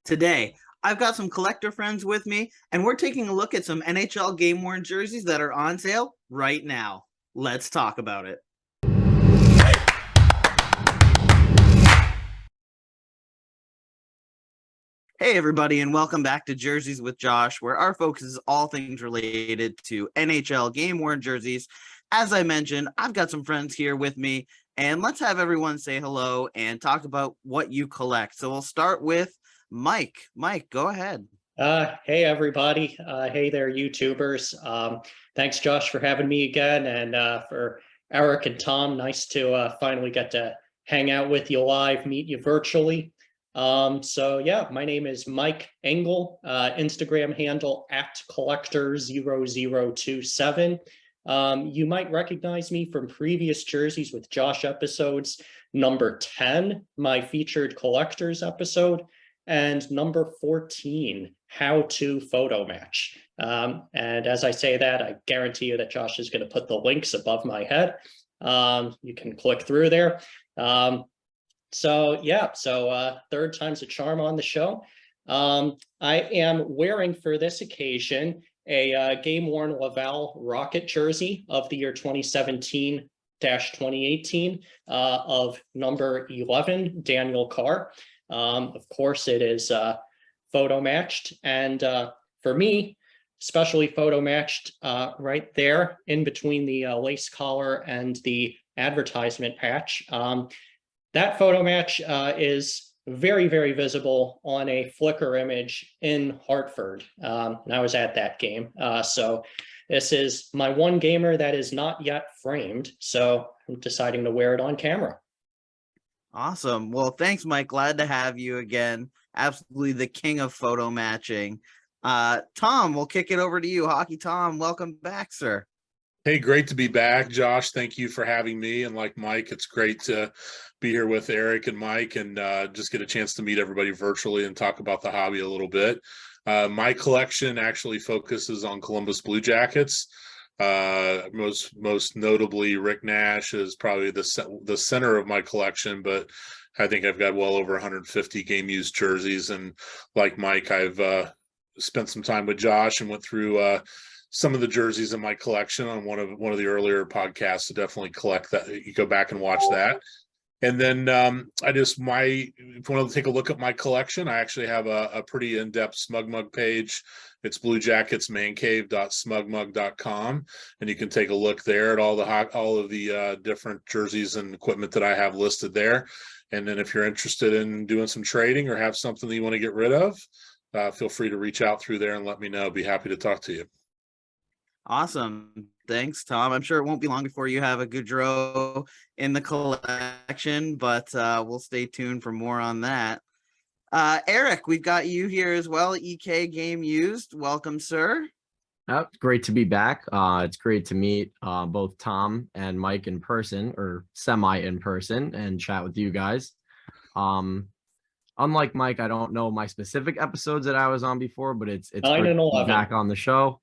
Today, I've got some collector friends with me, and we're taking a look at some NHL game worn jerseys that are on sale right now. Let's talk about it. Hey, everybody, and welcome back to Jerseys with Josh, where our focus is all things related to NHL game worn jerseys. As I mentioned, I've got some friends here with me, and let's have everyone say hello and talk about what you collect. So we'll start with Mike. Mike, go ahead. Hey everybody. Hey there, YouTubers. Thanks, Josh, for having me again, and for Eric and Tom. Nice to finally get to hang out with you live, meet you virtually. So yeah, my name is Mike Engel. Instagram handle @collector0027. You might recognize me from previous Jerseys with Josh episodes, number 10, my featured collectors episode, and number 14, how to photo match. And as I say that, I guarantee you that Josh is going to put the links above my head. You can click through there. So third time's a charm on the show. I am wearing for this occasion a game-worn Laval Rocket jersey of the year 2017-2018 of number 11, Daniel Carr. Of course, it is photo matched, and for me, especially photo matched right there in between the lace collar and the advertisement patch. That photo match is very, very visible on a Flickr image in Hartford. And I was at that game. So this is my one gamer that is not yet framed. So I'm deciding to wear it on camera. Awesome. Well, thanks, Mike. Glad to have you again. Absolutely the king of photo matching. Tom, we'll kick it over to you. Hockey Tom, welcome back, sir. Hey, great to be back, Josh. Thank you for having me. And like Mike, it's great to be here with Eric and Mike and just get a chance to meet everybody virtually and talk about the hobby a little bit. My collection actually focuses on Columbus Blue Jackets. Most notably, Rick Nash is probably the center of my collection, but I think I've got well over 150 game used jerseys. And like Mike, I've spent some time with Josh and went through some of the jerseys in my collection on one of the earlier podcasts. To definitely collect that. You go back and watch that. And then if you want to take a look at my collection, I actually have a pretty in-depth Smug Mug page. It's bluejacketsmancave.smugmug.com, and you can take a look there at all of the different jerseys and equipment that I have listed there. And then if you're interested in doing some trading or have something that you want to get rid of, feel free to reach out through there and let me know. Be happy to talk to you. Awesome. Thanks, Tom. I'm sure it won't be long before you have a Goudreau in the collection, but we'll stay tuned for more on that. Eric, we've got you here as well. EK Game Used. Welcome, sir. Great to be back. It's great to meet both Tom and Mike in person, or semi in person, and chat with you guys. Unlike Mike, I don't know my specific episodes that I was on before, but it's 9 and 11 back on the show.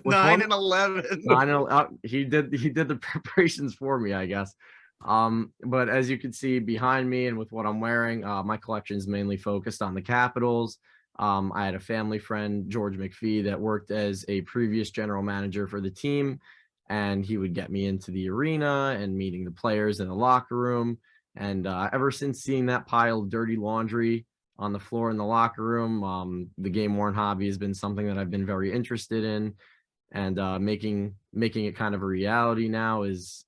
9 and 11. 9 and he did the preparations for me, I guess. But as you can see behind me and with what I'm wearing, my collection is mainly focused on the Capitals. I had a family friend, George McPhee, that worked as a previous general manager for the team, and he would get me into the arena and meeting the players in the locker room. And ever since seeing that pile of dirty laundry on the floor in the locker room, the game worn hobby has been something that I've been very interested in, and making it kind of a reality now is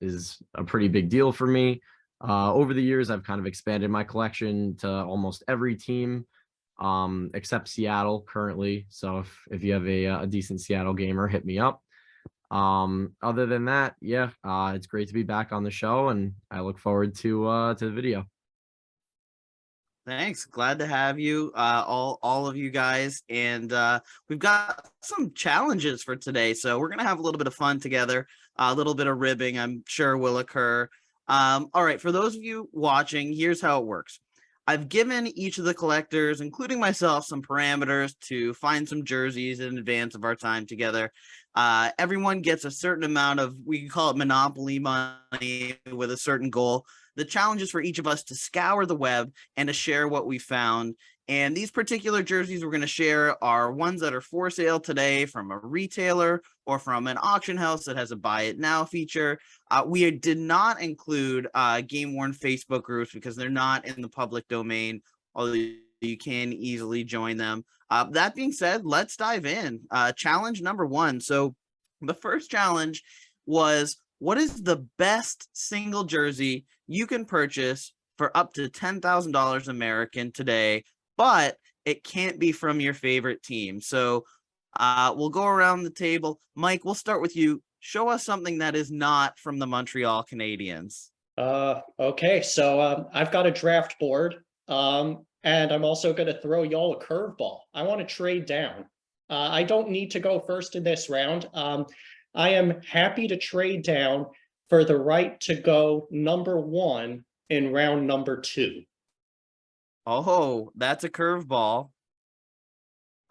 a pretty big deal for me. Over the years, I've kind of expanded my collection to almost every team except Seattle currently. So if you have a decent Seattle gamer, hit me up. Other than that, yeah, it's great to be back on the show, and I look forward to the video. Thanks. Glad to have you, all of you guys. And we've got some challenges for today. So we're going to have a little bit of fun together. A little bit of ribbing, I'm sure, will occur. All right. For those of you watching, here's how it works. I've given each of the collectors, including myself, some parameters to find some jerseys in advance of our time together. Everyone gets a certain amount of, we can call it Monopoly money, with a certain goal. The challenge is for each of us to scour the web and to share what we found And these particular jerseys we're going to share are ones that are for sale today from a retailer or from an auction house that has a buy it now feature. We did not include game worn Facebook groups because they're not in the public domain, although you can easily join them. That being said, let's dive in. Challenge number 1. So the first challenge was, what is the best single jersey you can purchase for up to $10,000 American today, but it can't be from your favorite team? So we'll go around the table. Mike, we'll start with you. Show us something that is not from the Montreal Canadiens. Okay, so I've got a draft board, and I'm also going to throw y'all a curveball. I want to trade down. I don't need to go first in this round. I am happy to trade down for the right to go number 1 in round number 2. Oh, that's a curveball.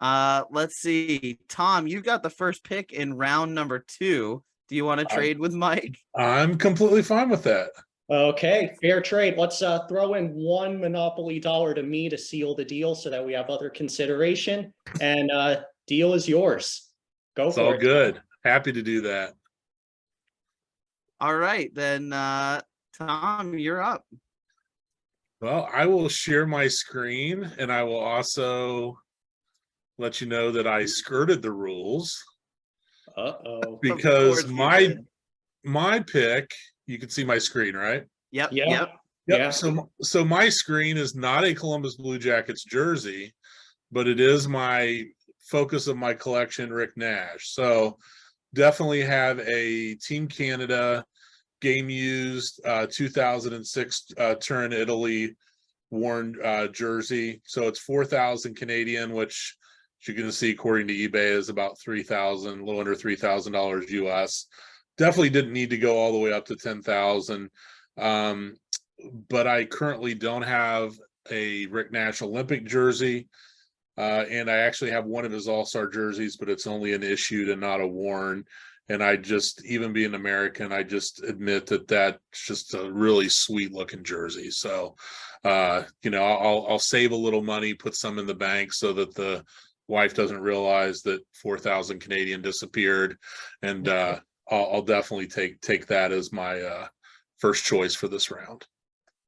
Let's see. Tom, you got the first pick in round number 2. Do you want to trade with Mike? I'm completely fine with that. Okay, fair trade. Let's throw in 1 Monopoly dollar to me to seal the deal so that we have other consideration. And deal is yours. Go It's for all it. good. Happy to do that. All right, then, Tom, you're up. Well, I will share my screen, and I will also let you know that I skirted the rules Uh-oh. because Of course you did. my pick, you can see my screen, right? Yep. Yeah. Yep. Yeah. So my screen is not a Columbus Blue Jackets jersey, but it is my focus of my collection, Rick Nash. So definitely have a Team Canada game used 2006 Turin, Italy worn jersey. So it's 4,000 Canadian, which you're going to see according to eBay is about 3,000, a little under $3,000 US. Definitely didn't need to go all the way up to 10,000. But I currently don't have a Rick Nash Olympic jersey. And I actually have one of his all-star jerseys, but it's only an issued and not a worn. And I just, even being American, I just admit that that's just a really sweet looking jersey. So, I'll save a little money, put some in the bank so that the wife doesn't realize that 4,000 Canadian disappeared. And I'll definitely take that as my first choice for this round.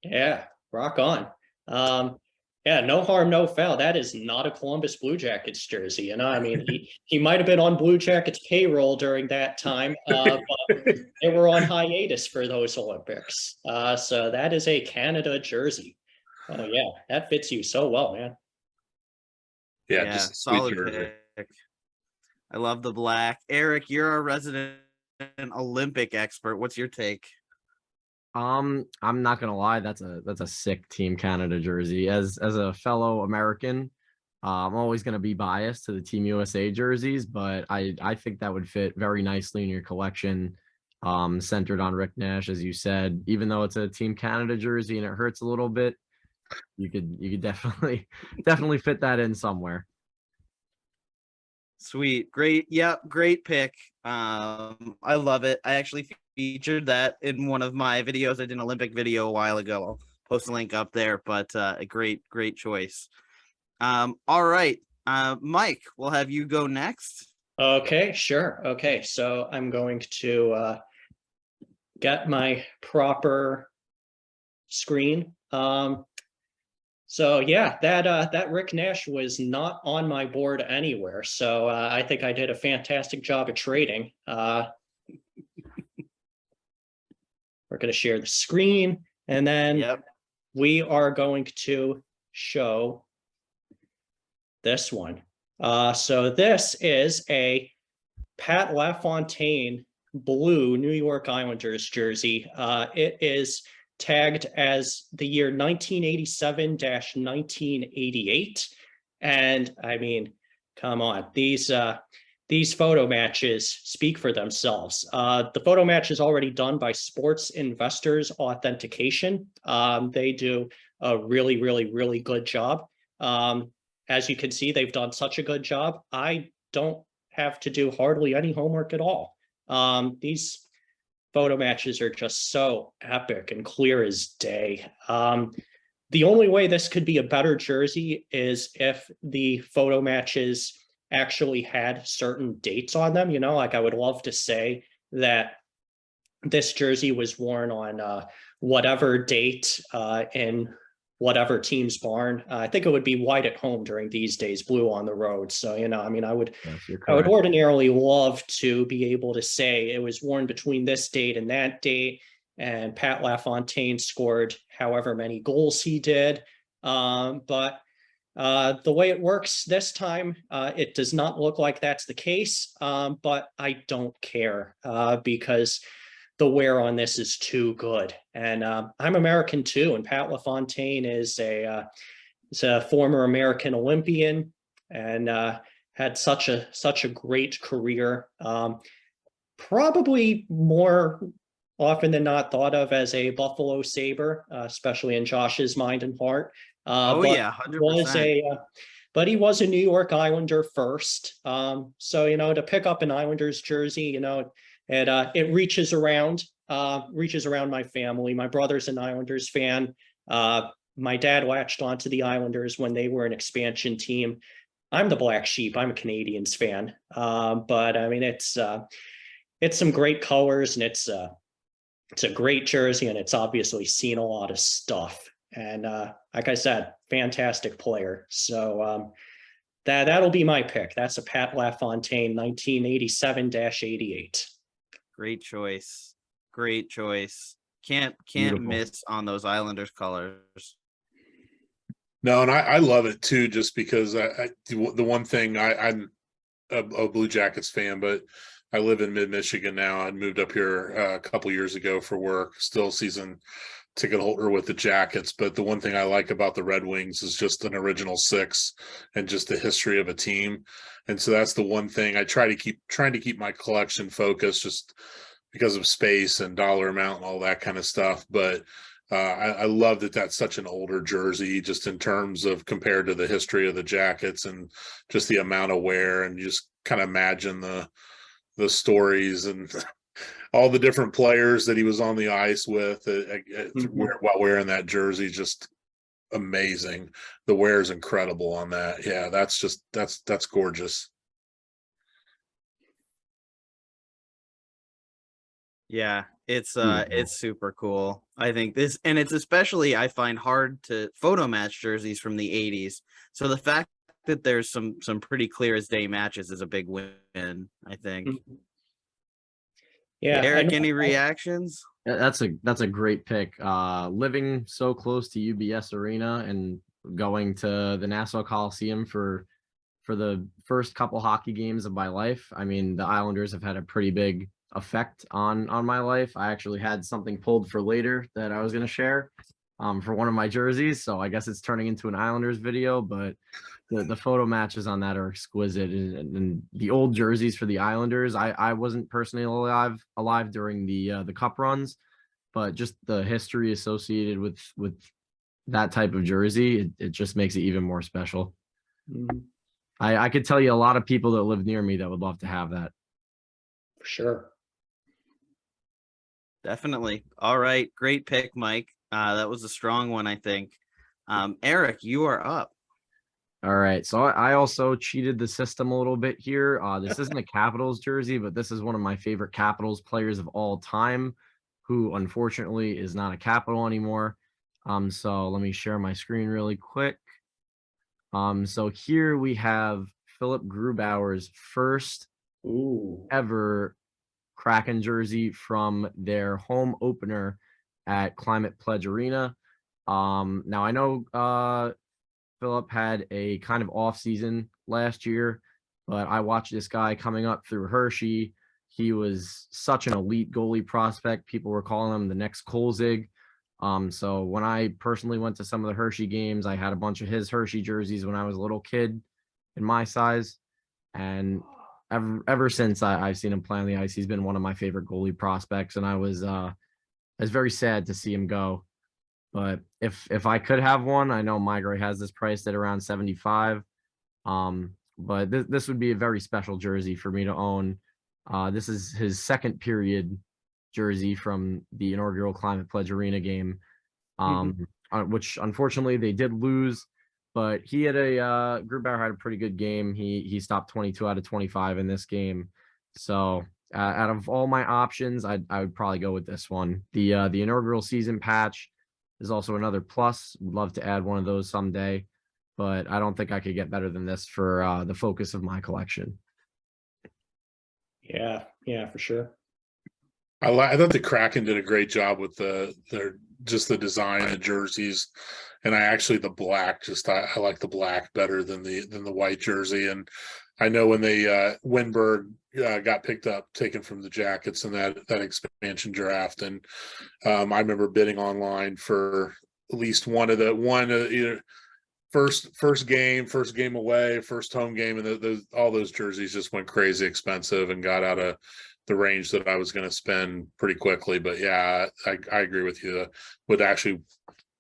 Yeah, rock on. Yeah, no harm, no foul. That is not a Columbus Blue Jackets jersey. I mean, he might have been on Blue Jackets payroll during that time, but they were on hiatus for those Olympics. So that is a Canada jersey. Oh yeah, that fits you so well, man. Yeah, just a sweet solid jersey. pick. I love the black. Eric, you're a resident Olympic expert. What's your take? I'm not gonna lie, that's a sick Team Canada jersey. As a fellow American, I'm always gonna be biased to the Team USA jerseys, but I think that would fit very nicely in your collection. Centered on Rick Nash, as you said, even though it's a Team Canada jersey and it hurts a little bit, you could definitely fit that in somewhere. Sweet. Great. Yep. Great pick. I love it. I actually featured that in one of my videos. I did an Olympic video a while ago. I'll post a link up there, but a great choice. All right. Mike, we'll have you go next. Okay, sure. Okay, so I'm going to get my proper screen. So yeah, that Rick Nash was not on my board anywhere. So I think I did a fantastic job of trading. We're going to share the screen, and then we are going to show this one. So this is a Pat LaFontaine blue New York Islanders jersey. It is tagged as the year 1987-1988. And I mean, come on, these photo matches speak for themselves. The photo match is already done by Sports Investors Authentication. They do a really, really, really good job. As you can see, they've done such a good job. I don't have to do hardly any homework at all. These photo matches are just so epic and clear as day. The only way this could be a better jersey is if the photo matches actually had certain dates on them. You know, like I would love to say that this jersey was worn on whatever date in whatever team's barn. I think it would be white at home during these days, blue on the road. So, you know, I mean, Yes, you're I would correct. ordinarily love to be able to say it was worn between this date and that date, and Pat LaFontaine scored however many goals he did. But the way it works this time, it does not look like that's the case, but I don't care because the wear on this is too good. And I'm American too, and Pat LaFontaine is a former American Olympian and had such a great career. Probably more often than not thought of as a Buffalo Sabre, especially in Josh's mind and heart. Oh But yeah, was 100%. but he was a New York Islander first. So, you know, to pick up an Islanders jersey, you know, it reaches around my family. My brother's an Islanders fan. My dad latched onto the Islanders when they were an expansion team. I'm the black sheep. I'm a Canadians fan. But I mean, it's some great colors, and it's a great jersey, and it's obviously seen a lot of stuff. And like I said, fantastic player. So that'll be my pick. That's a Pat LaFontaine 1987-88. Great choice. Great choice. Can't Beautiful. miss on those Islanders colors. No, and I love it too, just because the one thing I'm a Blue Jackets fan, but I live in mid-Michigan now. I moved up here a couple years ago for work, still season ticket holder with the Jackets. But the one thing I like about the Red Wings is just an original six and just the history of a team. And so that's the one thing I trying to keep my collection focused, just because of space and dollar amount and all that kind of stuff. But I love that that's such an older jersey, just in terms of compared to the history of the Jackets and just the amount of wear, and you just kind of imagine the stories and all the different players that he was on the ice with while wearing that jersey. Just amazing. The wear is incredible on that. Yeah, that's gorgeous. Yeah, it's Beautiful. super cool. I think this, and it's especially, I find, hard to photo match jerseys from the 80s. So the fact that there's some pretty clear as day matches is a big win, I think. Yeah, Eric, any reactions? Yeah, that's a great pick. Living so close to UBS Arena and going to the Nassau Coliseum for the first couple hockey games of my life. I mean, the Islanders have had a pretty big effect on my life. I actually had something pulled for later that I was going to share for one of my jerseys. So I guess it's turning into an Islanders video, but the photo matches on that are exquisite. And the old jerseys for the Islanders, I wasn't personally alive during the cup runs, but just the history associated with that type of jersey, it just makes it even more special. I could tell you a lot of people that live near me that would love to have that. for sure. Definitely. All right, great pick, Mike. That was a strong one, I think. Eric, you are up. All right. So I also cheated the system a little bit here. This isn't a Capitals jersey, but this is one of my favorite Capitals players of all time, who unfortunately is not a Capital anymore. So let me share my screen really quick. So here we have Philip Grubauer's first ever Kraken jersey from their home opener at Climate Pledge Arena. Now I know Philip had a kind of off season last year, but I watched this guy coming up through Hershey. He was such an elite goalie prospect. People were calling him the next Kolzig. So when I personally went to some of the Hershey games, I had a bunch of his Hershey jerseys when I was a little kid in my size. And ever since I've seen him play on the ice, he's been one of my favorite goalie prospects. And I was very sad to see him go. But if I could have one, I know Migray has this priced at around 75. But this would be a very special jersey for me to own. This is his second period jersey from the inaugural Climate Pledge Arena game. which unfortunately they did lose. But he had Grubauer had a pretty good game. He stopped 22 out of 25 in this game. So out of all my options, I would probably go with this one. The inaugural season patch is also another plus. Would love to add one of those someday, but I don't think I could get better than this for the focus of my collection. Yeah, for sure. I thought the Kraken did a great job with their just the design, the jerseys, and the black. I like the black better than the white jersey. And I know when they Winberg got taken from the Jackets in that expansion draft, and I remember bidding online for at least either first game away, first home game, and all those jerseys just went crazy expensive and got out of the range that I was going to spend pretty quickly. But yeah, I agree with you. Would actually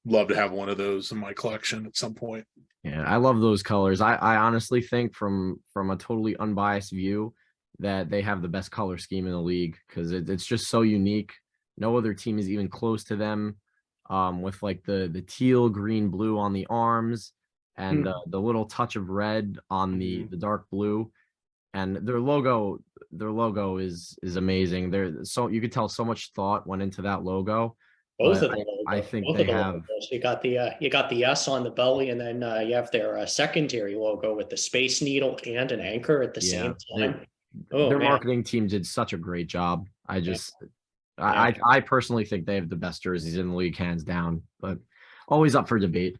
love to have one of those in my collection at some point. Yeah, I love those colors. I honestly think from a totally unbiased view that they have the best color scheme in the league, because it's just so unique. No other team is even close to them. With like the teal, green, blue on the arms, and the little touch of red on the dark blue, and their logo is amazing. You could tell so much thought went into that logo. Both of But them. I think they have. Logos. You got the S on the belly, and then you have their secondary logo with the Space Needle and an anchor at the same time. Their marketing team did such a great job. I personally think they have the best jerseys in the league, hands down. But always up for debate.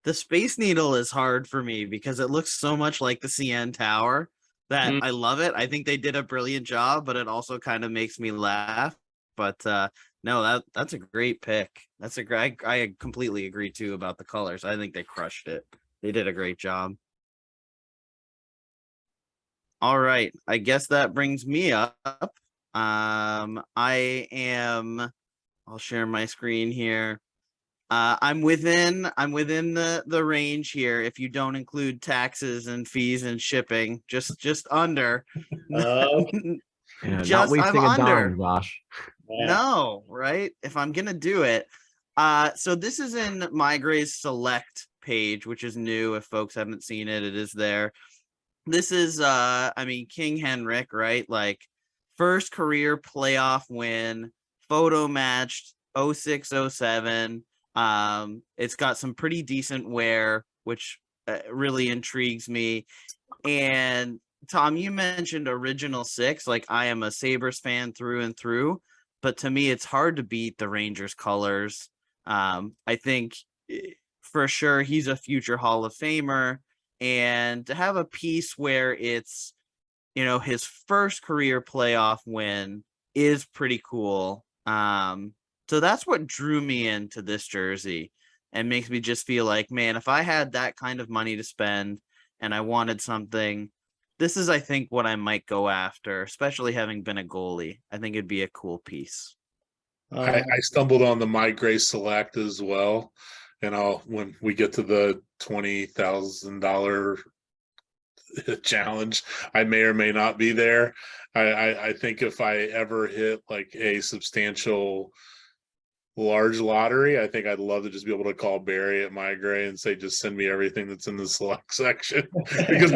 The Space Needle is hard for me because it looks so much like the CN Tower that I love it. I think they did a brilliant job, but it also kind of makes me laugh. But no, that's a great pick. I completely agree too about the colors. I think they crushed it. They did a great job. All right, I guess that brings me up. I'll share my screen here. I'm within the range here if you don't include taxes and fees and shipping. Just under. Yeah, not wasting a dime, Josh. Yeah. No, right? If I'm gonna do it. So this is in My Gray's Select page, which is new. If folks haven't seen it, it is there. This is King Henrik, right? Like first career playoff win, photo matched 06-07. It's got some pretty decent wear, which really intrigues me. And Tom, you mentioned original six. Like I am a Sabres fan through and through, but to me, it's hard to beat the Rangers colors. I think for sure he's a future Hall of Famer, and to have a piece where it's, his first career playoff win is pretty cool. So that's what drew me into this jersey and makes me just feel like, man, if I had that kind of money to spend and I wanted something, this is, I think, what I might go after, especially having been a goalie. I think it'd be a cool piece. I stumbled on the My Gray Select as well. And when we get to the $20,000 challenge, I may or may not be there. I think if I ever hit like a substantial large lottery, I think I'd love to just be able to call Barry at My Gray and say, just send me everything that's in the select section. Because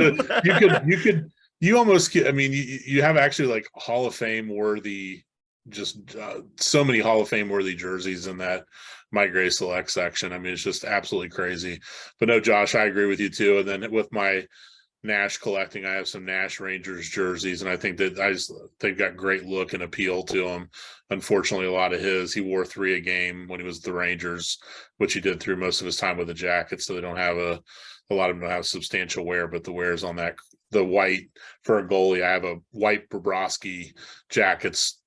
you have actually like Hall of Fame worthy, just so many Hall of Fame worthy jerseys in that My Gray Select section. I mean, it's just absolutely crazy. But no, Josh, I agree with you too. And then with my Nash collecting, I have some Nash Rangers jerseys, and I think that they've got great look and appeal to them. Unfortunately, a lot of he wore 3 a game when he was the Rangers, which he did through most of his time with the Jackets. So they don't have a lot of them don't have substantial wear, but the wear's on the white for a goalie. I have a white Bobrovsky Jackets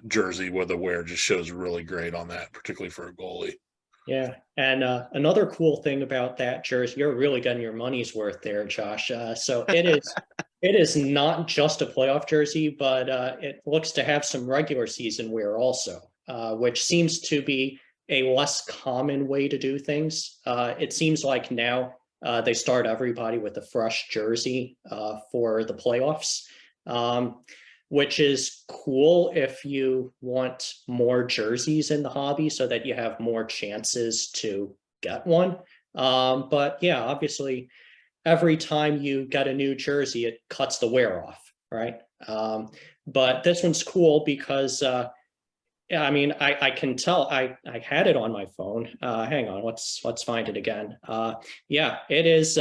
jersey where the wear just shows really great on that, particularly for a goalie. Yeah, and another cool thing about that jersey, you're really getting your money's worth there, Josh. So it is not just a playoff jersey, but it looks to have some regular season wear also, which seems to be a less common way to do things. It seems like now they start everybody with a fresh jersey for the playoffs. which is cool if you want more jerseys in the hobby so that you have more chances to get one. But yeah, obviously, every time you get a new jersey, it cuts the wear off, right? But this one's cool because I mean, I can tell I had it on my phone. Hang on, let's find it again. Yeah, it is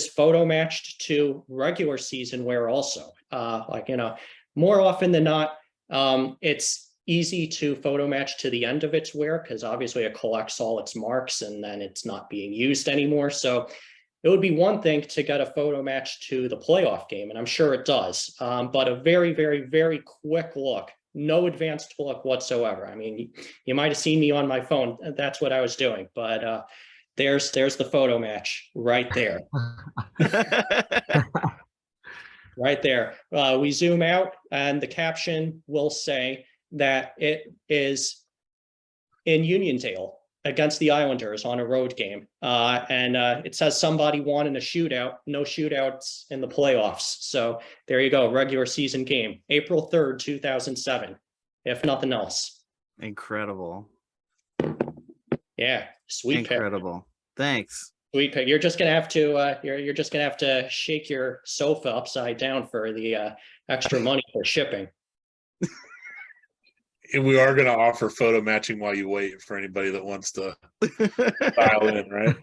photo matched to regular season wear also. Like, you know, more often than not, it's easy to photo match to the end of its wear because obviously it collects all its marks and then it's not being used anymore. So it would be one thing to get a photo match to the playoff game, and I'm sure it does, but a very, very, very quick look, no advanced look whatsoever. I mean, you might have seen me on my phone. That's what I was doing, but there's the photo match right there. Right there. We zoom out and the caption will say that it is in Uniondale against the Islanders on a road game. And it says somebody won in a shootout, no shootouts in the playoffs. So there you go, regular season game, April 3rd, 2007, if nothing else. Incredible. Yeah, sweet pick. Incredible. Thanks. Sweet pick. You're just gonna have to you're just gonna have to shake your sofa upside down for the extra money for shipping. And we are going to offer photo matching while you wait for anybody that wants to dial in, right?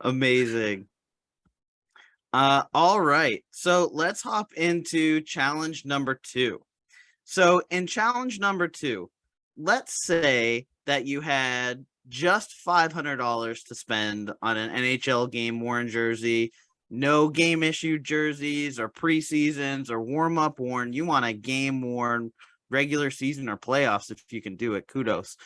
Amazing. All right. So let's hop into challenge number 2. So in challenge number 2, let's say that you had just $500 to spend on an NHL game worn jersey. No game issued jerseys or preseasons or warm up worn. You want a game worn regular season or playoffs if you can do it. Kudos.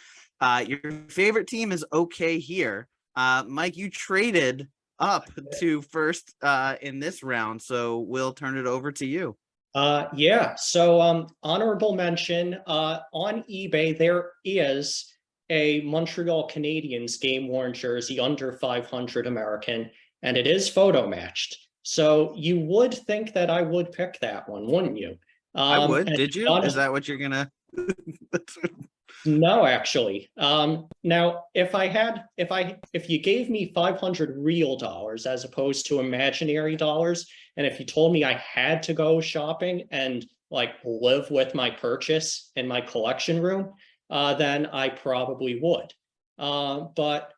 Your favorite team is okay here. Mike, you traded up to first in this round, so we'll turn it over to you. Yeah. So honorable mention on eBay, there is a Montreal Canadiens game worn jersey under 500 American. And it is photo matched. So you would think that I would pick that one, wouldn't you? I would. Did you? Is that what you're gonna? No, actually. Now, if you gave me 500 real dollars as opposed to imaginary dollars, and if you told me I had to go shopping and like live with my purchase in my collection room, then I probably would. But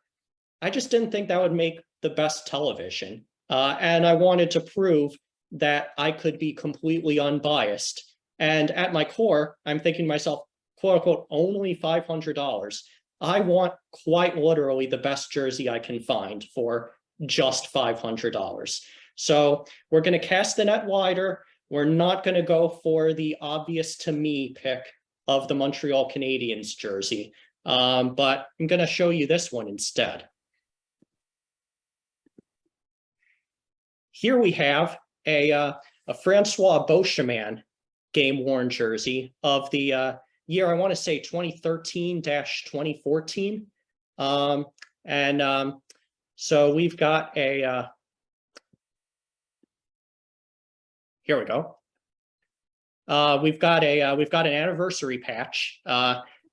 I just didn't think that would make the best television. And I wanted to prove that I could be completely unbiased. And at my core, I'm thinking to myself, quote unquote, only $500. I want quite literally the best jersey I can find for just $500. So we're going to cast the net wider. We're not going to go for the obvious to me pick of the Montreal Canadiens jersey. But I'm going to show you this one instead. Here we have a Francois Beauchemin game-worn jersey of the year, I want to say 2013-2014. So we've got a, here we go. We've got an anniversary patch.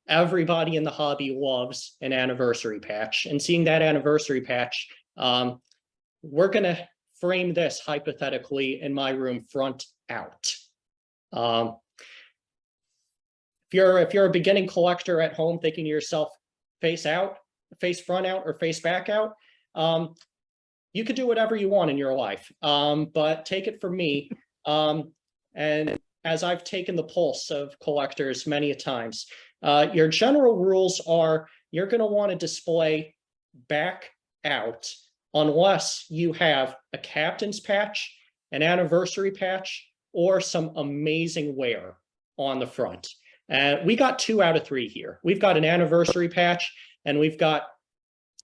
Everybody in the hobby loves an anniversary patch, and seeing that anniversary patch, we're going to frame this hypothetically in my room front out. If you're a beginning collector at home thinking to yourself, face out, face front out, or face back out, you could do whatever you want in your life. But take it from me, and as I've taken the pulse of collectors many a times, your general rules are you're going to want to display back out unless you have a captain's patch, an anniversary patch, or some amazing wear on the front. We got 2 out of 3 here. We've got an anniversary patch, and we've got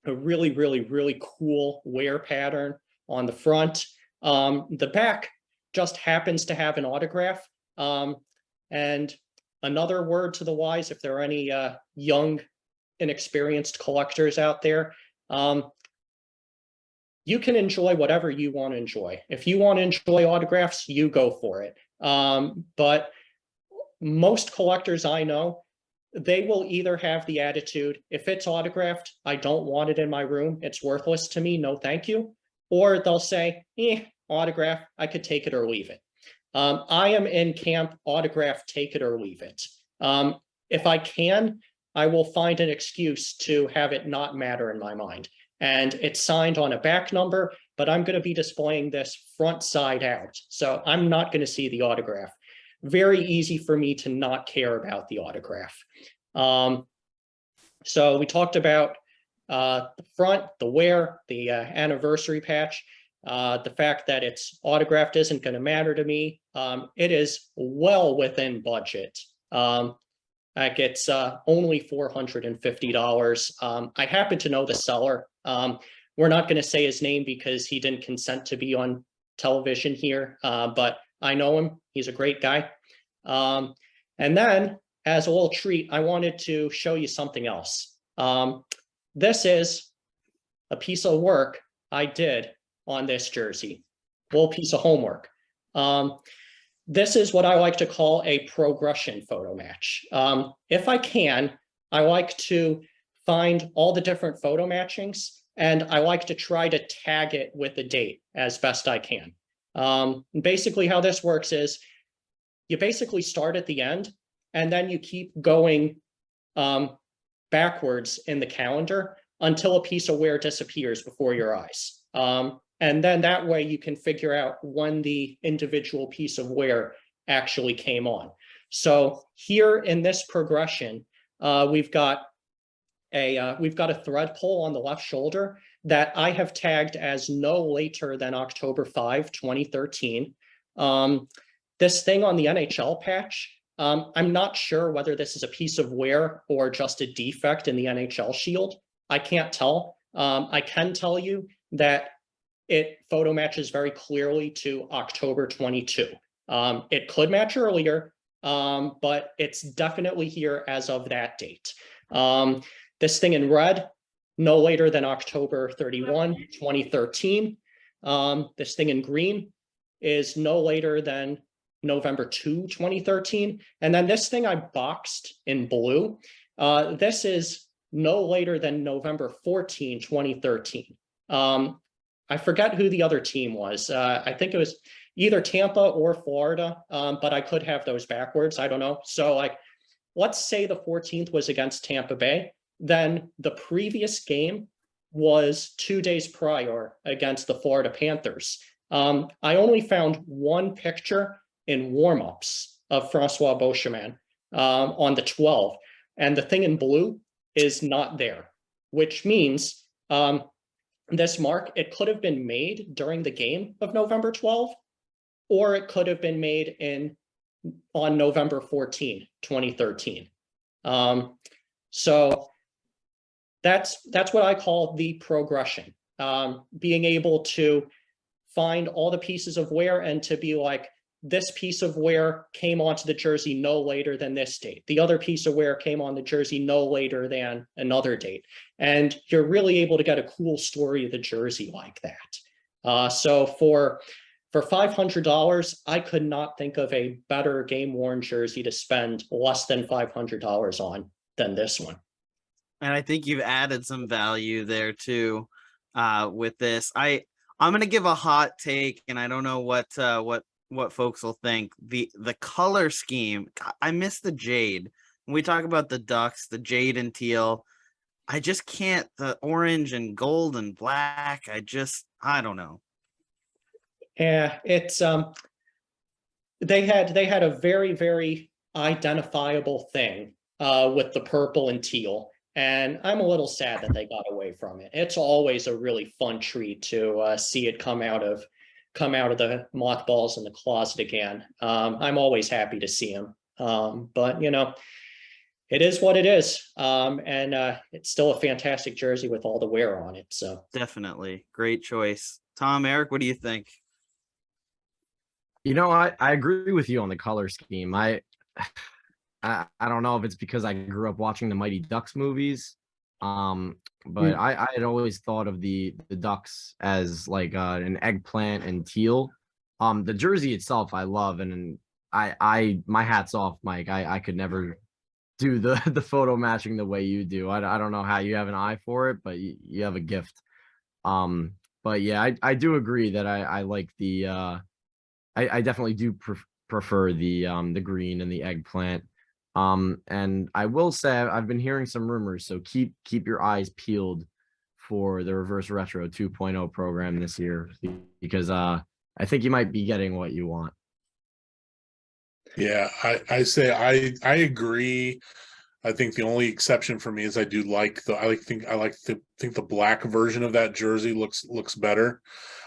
a really, really, really cool wear pattern on the front. The back just happens to have an autograph. And another word to the wise, if there are any young, inexperienced collectors out there, you can enjoy whatever you want to enjoy. If you want to enjoy autographs, you go for it. But most collectors I know, they will either have the attitude, if it's autographed, I don't want it in my room, it's worthless to me, no thank you. Or they'll say, autograph, I could take it or leave it. I am in camp autograph, take it or leave it. If I can, I will find an excuse to have it not matter in my mind. And it's signed on a back number, but I'm going to be displaying this front side out. So I'm not going to see the autograph. Very easy for me to not care about the autograph. So we talked about the front, the wear, the anniversary patch. The fact that it's autographed isn't going to matter to me. It is well within budget. It's only $450. I happen to know the seller. We're not going to say his name because he didn't consent to be on television here, but I know him. He's a great guy. And then, as a little treat, I wanted to show you something else. This is a piece of work I did on this jersey, a little piece of homework. This is what I like to call a progression photo match. If I can, I like to find all the different photo matchings, and I like to try to tag it with a date as best I can. Basically how this works is you basically start at the end, and then you keep going backwards in the calendar until a piece of wear disappears before your eyes. And then that way you can figure out when the individual piece of wear actually came on. So here in this progression, we've got a thread pull on the left shoulder that I have tagged as no later than October 5, 2013. This thing on the NHL patch, I'm not sure whether this is a piece of wear or just a defect in the NHL shield. I can't tell. I can tell you that it photo matches very clearly to October 22. It could match earlier, but it's definitely here as of that date. This thing in red, no later than October 31, 2013. This thing in green is no later than November 2, 2013. And then this thing I boxed in blue, this is no later than November 14, 2013. I forget who the other team was. I think it was either Tampa or Florida, but I could have those backwards. I don't know. So like, let's say the 14th was against Tampa Bay. Then the previous game was 2 days prior against the Florida Panthers. I only found one picture in warmups of Francois Beauchemin on the 12th, and the thing in blue is not there, which means this mark, it could have been made during the game of November 12, or it could have been made on November 14, 2013. So that's what I call the progression, being able to find all the pieces of wear and to be like, this piece of wear came onto the jersey no later than this date. The other piece of wear came on the jersey no later than another date. And you're really able to get a cool story of the jersey like that. So for $500, I could not think of a better game-worn jersey to spend less than $500 on than this one. And I think you've added some value there too, with this. I'm going to give a hot take, and I don't know what folks will think. The color scheme, I miss the jade. When we talk about the Ducks, the jade and teal, I just can't. The orange and gold and black, I don't know. Yeah, it's they had a very, very identifiable thing with the purple and teal. And I'm a little sad that they got away from it. It's always a really fun treat to see it come out of the mothballs in the closet again. I'm always happy to see them. But you know, it is what it is. And it's still a fantastic jersey with all the wear on it. So definitely great choice. Tom, Eric, what do you think? You know, I agree with you on the color scheme. I don't know if it's because I grew up watching the Mighty Ducks movies, but I had always thought of the Ducks as like an eggplant and teal. The jersey itself I love, and I my hat's off, Mike. I could never do the the photo matching the way you do. I don't know how you have an eye for it, but you have a gift. But yeah, I do agree that I like the I definitely do prefer the green and the eggplant. And I will say I've been hearing some rumors, so keep your eyes peeled for the Reverse Retro 2.0 program this year, because I think you might be getting what you want. Yeah, I say I agree. I think the only exception for me is I do like the think the black version of that jersey looks better.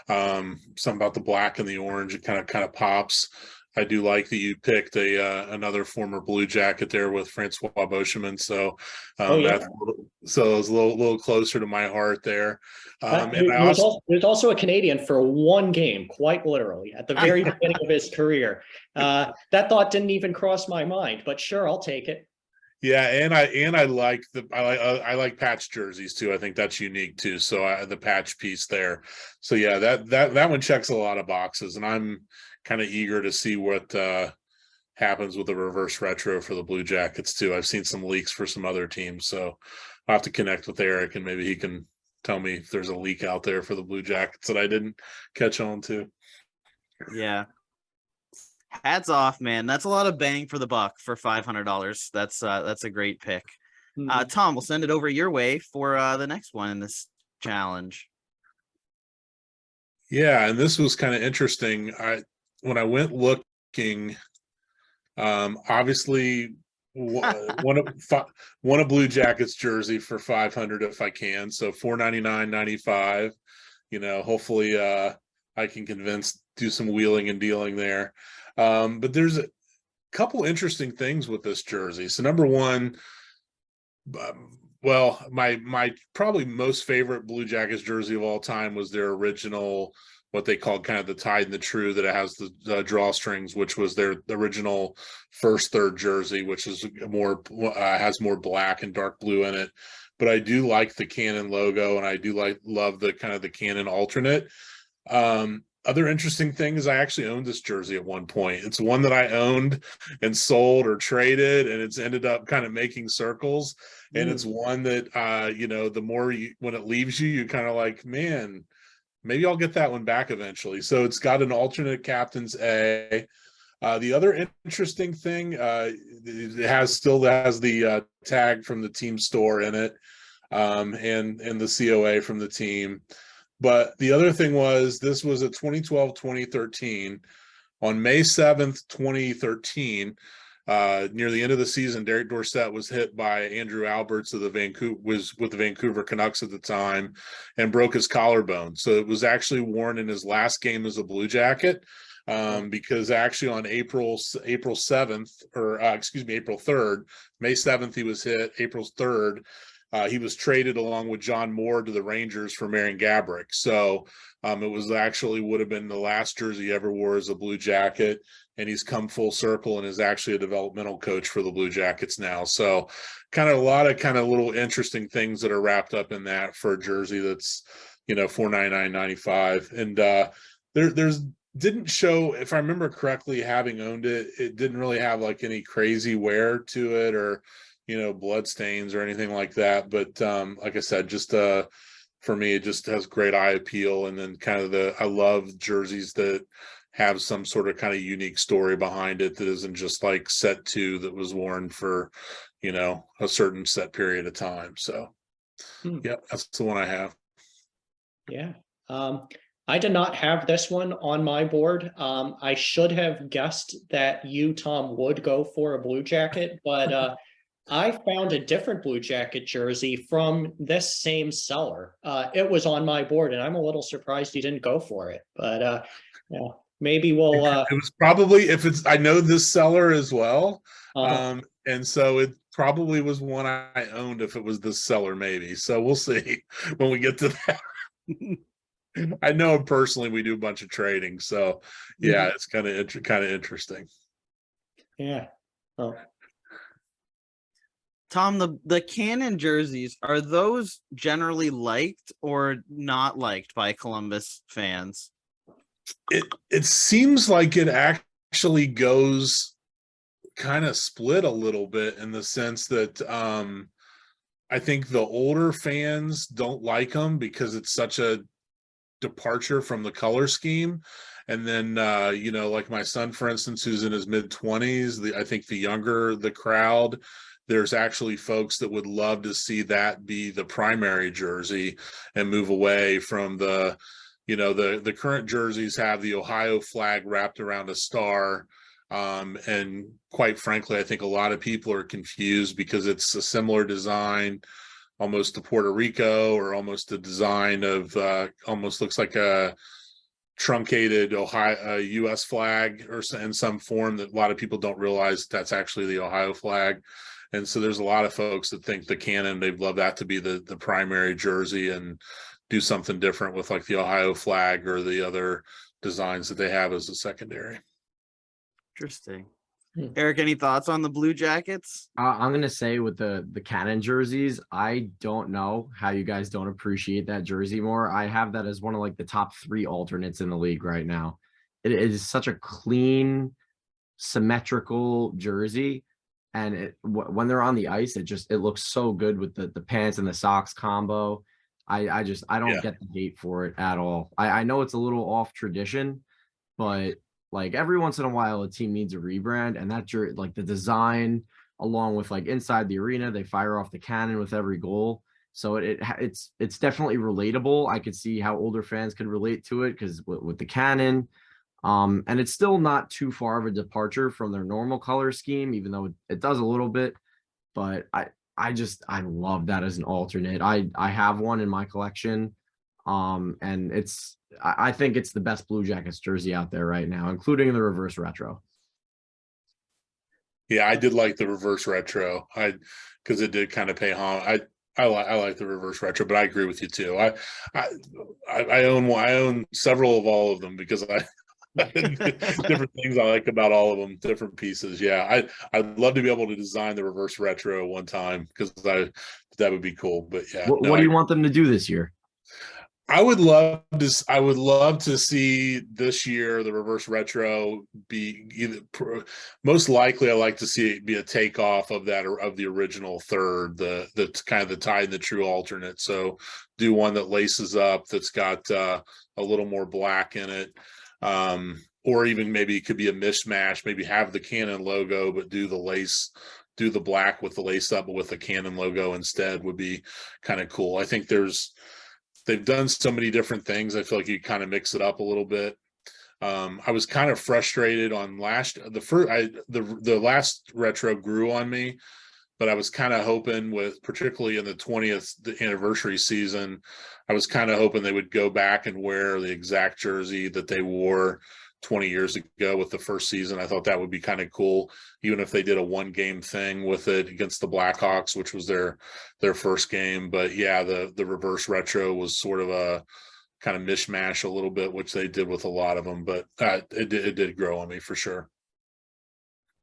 Something about the black and the orange, it kind of pops. I do like that you picked another former Blue Jacket there with Francois Beauchemin, so that's so it's a little closer to my heart there. There's also a Canadian for one game, quite literally, at the very beginning of his career. That thought didn't even cross my mind, but sure, I'll take it. Yeah, and I like patch jerseys too. I think that's unique too. So the patch piece there. So yeah, that one checks a lot of boxes, and I'm kind of eager to see what happens with the reverse retro for the Blue Jackets too. I've seen some leaks for some other teams, so I'll have to connect with Eric, and maybe he can tell me if there's a leak out there for the Blue Jackets that I didn't catch on to. Yeah. Hats off, man. That's a lot of bang for the buck for $500. That's a great pick. Tom, we'll send it over your way for the next one in this challenge. Yeah, and this was kind of interesting. When I went looking, obviously one of Blue Jackets jersey for 500 if I can. So $499.95. Hopefully I can do some wheeling and dealing there. But there's a couple interesting things with this jersey. So number one, well, my probably most favorite Blue Jackets jersey of all time was their original, what they called kind of the Tide and the True, that it has the drawstrings, which was their original first third jersey, which is has more black and dark blue in it. But I do like the Canon logo, and I do love the kind of the Canon alternate. Other interesting thing is I actually owned this jersey at one point. It's one that I owned and sold or traded, and it's ended up kind of making circles. And it's one that, the more when it leaves you, you kind of like, man, maybe I'll get that one back eventually. So it's got an alternate captain's A. The other interesting thing, it still has the tag from the team store in it, and the COA from the team. But the other thing was, this was a 2012-2013. On May 7th, 2013, near the end of the season, Derek Dorsett was hit by Andrew Alberts was with the Vancouver Canucks at the time, and broke his collarbone. So it was actually worn in his last game as a Blue Jacket, because actually on April 7th, or April 3rd, May 7th he was hit, April 3rd, he was traded along with John Moore to the Rangers for Marian Gaborik. So it was actually would have been the last jersey he ever wore as a Blue Jacket, and he's come full circle and is actually a developmental coach for the Blue Jackets now. So kind of a lot of kind of little interesting things that are wrapped up in that for a jersey that's, $499.95. And there's didn't show, if I remember correctly, having owned it, it didn't really have like any crazy wear to it, or blood stains or anything like that. But like I said, just for me, it just has great eye appeal. And then kind of I love jerseys that have some sort of kind of unique story behind it, that isn't just like set two that was worn for, a certain set period of time. So yeah, that's the one I have. Yeah. I did not have this one on my board. I should have guessed that you, Tom, would go for a Blue Jacket, but I found a different Blue Jacket jersey from this same seller. It was on my board, and I'm a little surprised you didn't go for it. But maybe we'll. It was probably, I know this seller as well, and so it probably was one I owned if it was this seller, maybe. So we'll see when we get to that. I know him personally. We do a bunch of trading, so yeah, it's kind of interesting. Yeah. Oh. Tom, the Cannon jerseys, are those generally liked or not liked by Columbus fans? It seems like it actually goes kind of split a little bit in the sense that I think the older fans don't like them because it's such a departure from the color scheme. And then like my son, for instance, who's in his mid-20s, I think the younger the crowd, there's actually folks that would love to see that be the primary jersey and move away from the current jerseys have the Ohio flag wrapped around a star. And quite frankly, I think a lot of people are confused because it's a similar design almost to Puerto Rico, or almost a design of almost looks like a truncated Ohio U.S. flag or in some form, that a lot of people don't realize that's actually the Ohio flag. And so there's a lot of folks that think the Cannon, they'd love that to be the primary jersey and do something different with like the Ohio flag or the other designs that they have as a secondary. Interesting. Eric, any thoughts on the Blue Jackets? I'm gonna say with the Cannon jerseys, I don't know how you guys don't appreciate that jersey more. I have that as one of like the top 3 alternates in the league right now. It is such a clean, symmetrical jersey, and when they're on the ice, it looks so good with the pants and the socks combo. I don't get the hate for it at all. I know it's a little off tradition, but like every once in a while a team needs a rebrand, and that like the design, along with like inside the arena, they fire off the cannon with every goal. So it's definitely relatable. I could see how older fans could relate to it because with the cannon, and it's still not too far of a departure from their normal color scheme, even though it does a little bit. But I love that as an alternate. I have one in my collection, and I think it's the best Blue Jackets jersey out there right now, including the reverse retro. Yeah, I did like the reverse retro. Because it did kind of pay homage. I like the reverse retro, but I agree with you too. I own several of all of them because different things I like about all of them, different pieces. Yeah, I'd love to be able to design the reverse retro one time because that would be cool. But yeah, What do you want them to do this year? I would love to see this year the reverse retro be most likely. I like to see it be a takeoff of the original third, the kind of the tie and the true alternate. So do one that laces up, that's got a little more black in it, or even maybe it could be a mishmash. Maybe have the Cannon logo, but do the black with the lace up, but with the Cannon logo instead would be kind of cool. I think they've done so many different things. I feel like you kind of mix it up a little bit. I was kind of frustrated on the last retro grew on me, but I was kind of hoping particularly in the 20th anniversary season, I was kind of hoping they would go back and wear the exact jersey that they wore 20 years ago with the first season. I thought that would be kind of cool, even if they did a 1-game thing with it against the Blackhawks, which was their first game. But yeah, the reverse retro was sort of a kind of mishmash a little bit, which they did with a lot of them, but it did grow on me for sure.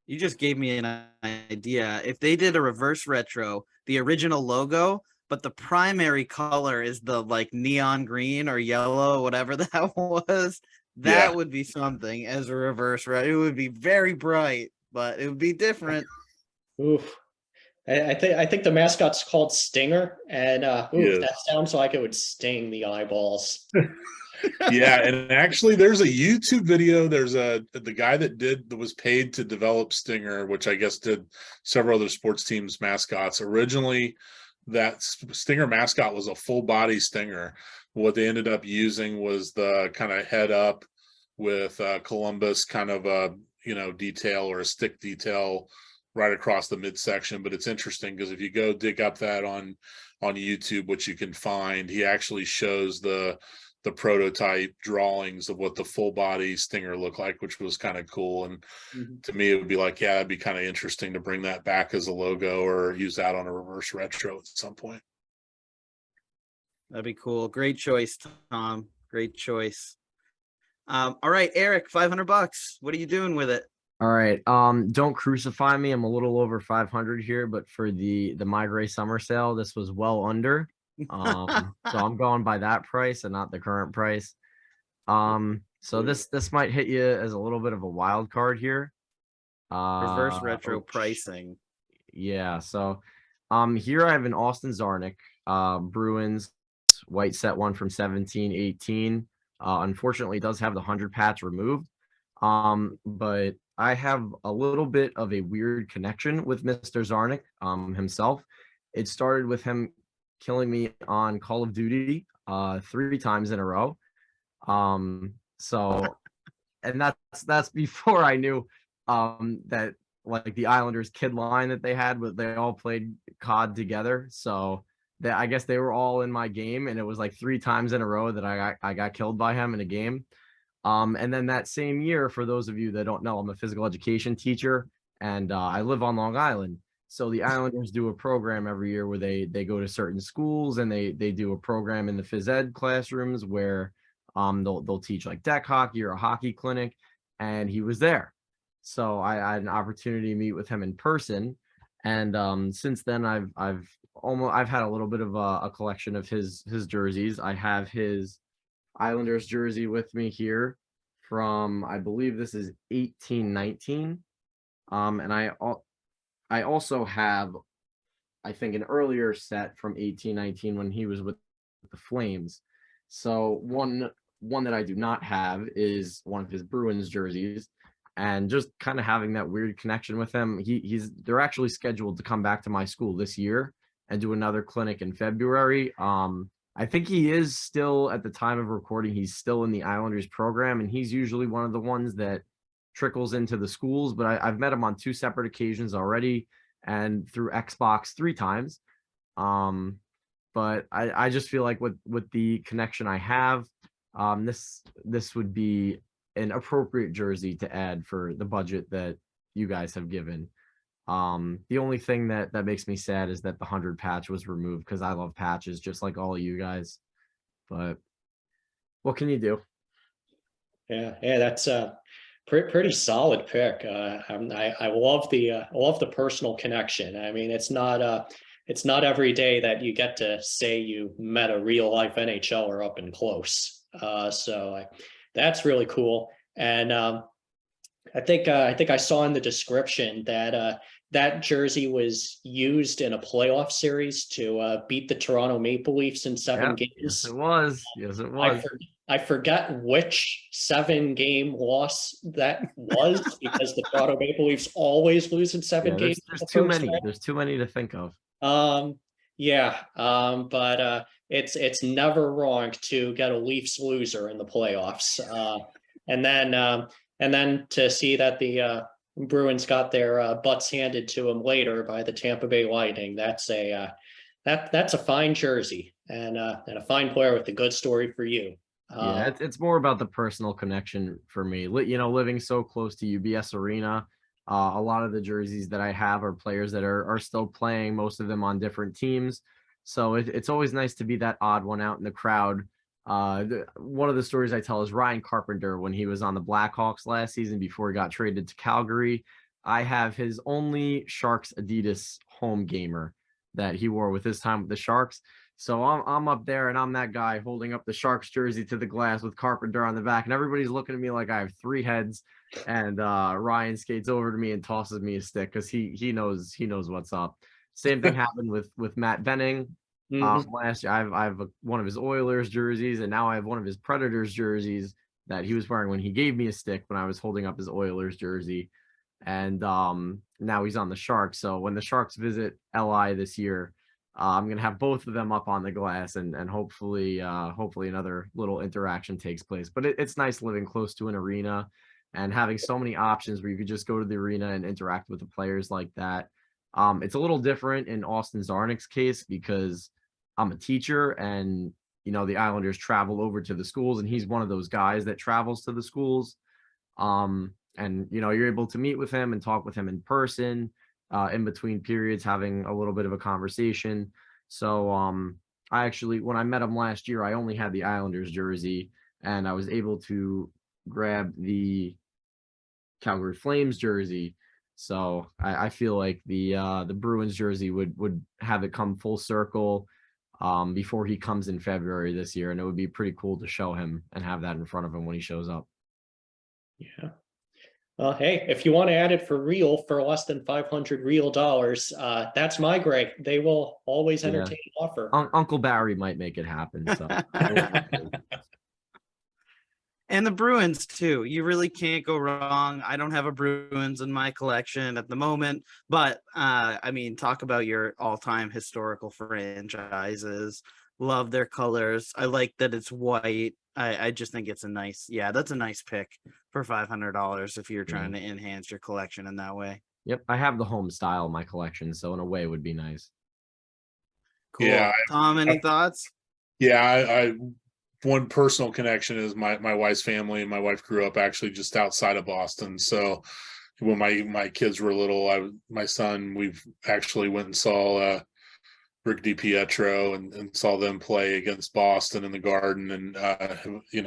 You just gave me an idea. If they did a reverse retro, the original logo, but the primary color is the like neon green or yellow, whatever that was, that would be something as a reverse retro. It would be very bright, but it would be different. Oof. I think the mascot's called Stinger, and that sounds like it would sting the eyeballs. Yeah, and actually there's a YouTube video. There's the guy that was paid to develop Stinger, which I guess did several other sports teams mascots. Originally, that Stinger mascot was a full body Stinger. What they ended up using was the kind of head up with Columbus kind of a detail or a stick detail right across the midsection. But it's interesting because if you go dig up that on YouTube, which you can find, he actually shows the prototype drawings of what the full body Stinger looked like, which was kind of cool. And to me, it would be like, yeah, it'd be kind of interesting to bring that back as a logo or use that on a reverse retro at some point. That'd be cool. Great choice, Tom. Great choice. All right, Eric, $500. What are you doing with it? All right. Don't crucify me. I'm a little over 500 here, but for the My Gray summer sale, this was well under. So I'm going by that price and not the current price. So this might hit you as a little bit of a wild card here. Reverse retro Oh, pricing. yeah. So here I have an Austin Zarnik, Bruins white set one from 17-18. Unfortunately, it does have the 100 patch removed. But I have a little bit of a weird connection with Mr. Zarnik himself. It started with him killing me on Call of Duty 3 times in a row. So and that's before I knew that like the Islanders kid line that they had, but they all played COD together. So that I guess they were all in my game, and it was like 3 times in a row that I got killed by him in a game. And then that same year, for those of you that don't know, I'm a physical education teacher, and I live on Long Island. So the Islanders do a program every year where they go to certain schools and they do a program in the phys ed classrooms where they'll teach like deck hockey or a hockey clinic, and he was there. So I had an opportunity to meet with him in person, and since then I've had a little bit of a collection of his jerseys. I have his Islanders jersey with me here from, I believe this is 18-19. And I also have, I think, an earlier set from 18-19 when he was with the Flames. So one that I do not have is one of his Bruins jerseys. And just kind of having that weird connection with him, they're actually scheduled to come back to my school this year and do another clinic in February. I think he is still, at the time of recording, he's still in the Islanders program, and he's usually one of the ones that trickles into the schools. But I've met him on 2 separate occasions already, and through Xbox 3 times. But I just feel like with the connection I have, this would be an appropriate jersey to add for the budget that you guys have given. The only thing that makes me sad is that the 100 patch was removed, because I love patches just like all of you guys. But what can you do? Yeah, that's a pretty solid pick. I love the personal connection. I mean, it's not every day that you get to say you met a real life NHLer up and close. That's really cool. And I think I saw in the description that that jersey was used in a playoff series to beat the Toronto Maple Leafs in 7 games. Yes, it was. Yes, it was. I forget which 7-game loss that was because the Toronto Maple Leafs always lose in 7 games. There's too many. There's too many to think of. But it's never wrong to get a Leafs loser in the playoffs. And then to see that the Bruins got their butts handed to them later by the Tampa Bay Lightning, that's a fine jersey and a fine player with a good story for you. Yeah, it's more about the personal connection for me. Living so close to UBS Arena, a lot of the jerseys that I have are players that are still playing, most of them on different teams. So it's always nice to be that odd one out in the crowd. One of the stories I tell is Ryan Carpenter when he was on the Blackhawks last season before he got traded to Calgary. I have his only Sharks Adidas home gamer that he wore with his time with the Sharks. So I'm up there and I'm that guy holding up the Sharks jersey to the glass with Carpenter on the back, and everybody's looking at me like I have 3 heads. And Ryan skates over to me and tosses me a stick because he knows what's up. Same thing happened with Matt Benning. Last year, I have one of his Oilers jerseys, and now I have one of his Predators jerseys that he was wearing when he gave me a stick when I was holding up his Oilers jersey. And now he's on the Sharks. So when the Sharks visit LI this year, I'm gonna have both of them up on the glass, and hopefully another little interaction takes place. But it's nice living close to an arena and having so many options where you could just go to the arena and interact with the players like that. It's a little different in Austin Zarnik's case because I'm a teacher, and the Islanders travel over to the schools, and he's one of those guys that travels to the schools. And you're able to meet with him and talk with him in person, in between periods, having a little bit of a conversation. So I actually, when I met him last year, I only had the Islanders jersey, and I was able to grab the Calgary Flames jersey. So I feel like the Bruins jersey would have it come full circle before he comes in February this year, and it would be pretty cool to show him and have that in front of him when he shows up. Yeah. Hey, if you want to add it for real for less than 500 real dollars, that's my Greg. They will always Yeah. entertain an offer. Uncle Barry might make it happen. So. And the Bruins too. You really can't go wrong. I don't have a Bruins in my collection at the moment, but I mean, talk about your all-time historical franchises. Love their colors. I like that it's white. I just think it's that's a nice pick for $500 if you're trying to enhance your collection in that way. Yep, I have the home style in my collection, so in a way it would be nice. Cool. Yeah, Tom, any thoughts? Yeah, I one personal connection is my wife's family. My wife grew up actually just outside of Boston. So when my kids were little, my son, we've actually went and saw Rick DiPietro and saw them play against Boston in the Garden, and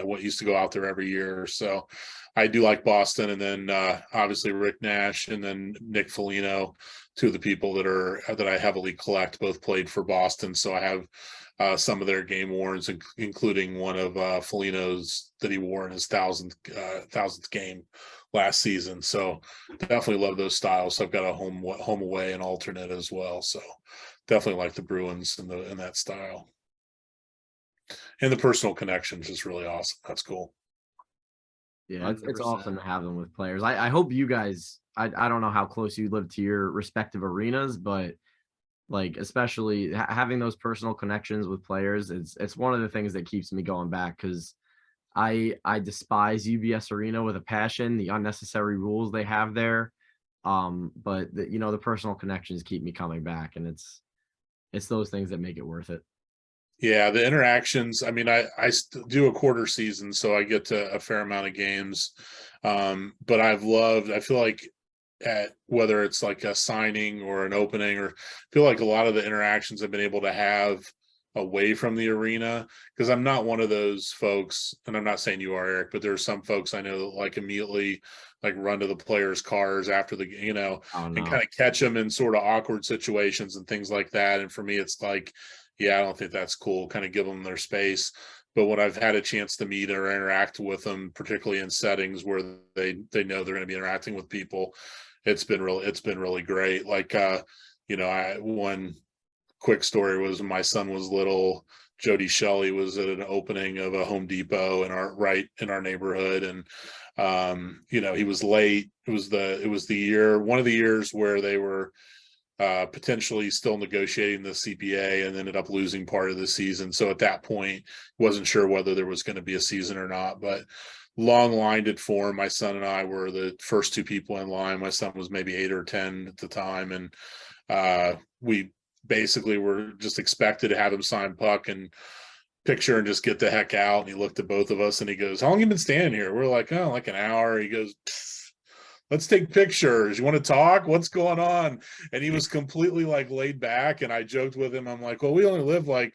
what used to go out there every year. So I do like Boston, and then obviously Rick Nash and then Nick Foligno, two of the people that I heavily collect, both played for Boston. So I have some of their game worns, including one of Foligno's that he wore in his thousandth game last season. So definitely love those styles. So I've got a home away and alternate as well. So definitely like the Bruins in that style. And the personal connections is really awesome. That's cool. Yeah, it's awesome to have them with players. I hope you guys, I don't know how close you live to your respective arenas, but like especially having those personal connections with players, it's one of the things that keeps me going back, because I despise UBS Arena with a passion, the unnecessary rules they have there. But the personal connections keep me coming back, and it's those things that make it worth it. Yeah, the interactions. I mean, I do a quarter season, so I get to a fair amount of games. But I feel like at whether it's like a signing or an opening, or feel like a lot of the interactions I've been able to have away from the arena, because I'm not one of those folks, and I'm not saying you are, Eric, but there are some folks I know that like immediately like run to the players' cars after the and kind of catch them in sort of awkward situations and things like that. And for me, it's like, yeah, I don't think that's cool. Kind of give them their space. But when I've had a chance to meet or interact with them, particularly in settings where they know they're going to be interacting with people, it's been really great. Like one quick story was when my son was little, Jody Shelley was at an opening of a Home Depot in our neighborhood, and he was late. It was one of the years where they were potentially still negotiating the CPA and ended up losing part of the season. So at that point, wasn't sure whether there was going to be a season or not, but long lined it for him. My son and I were the first two people in line. My son was maybe 8 or 10 at the time. And we basically were just expected to have him sign puck and picture and just get the heck out. And he looked at both of us and he goes, "How long you been standing here?" We're like, "Oh, like an hour." He goes, "Let's take pictures. You want to talk? What's going on?" And he was completely like laid back. And I joked with him. I'm like, "Well, we only live like,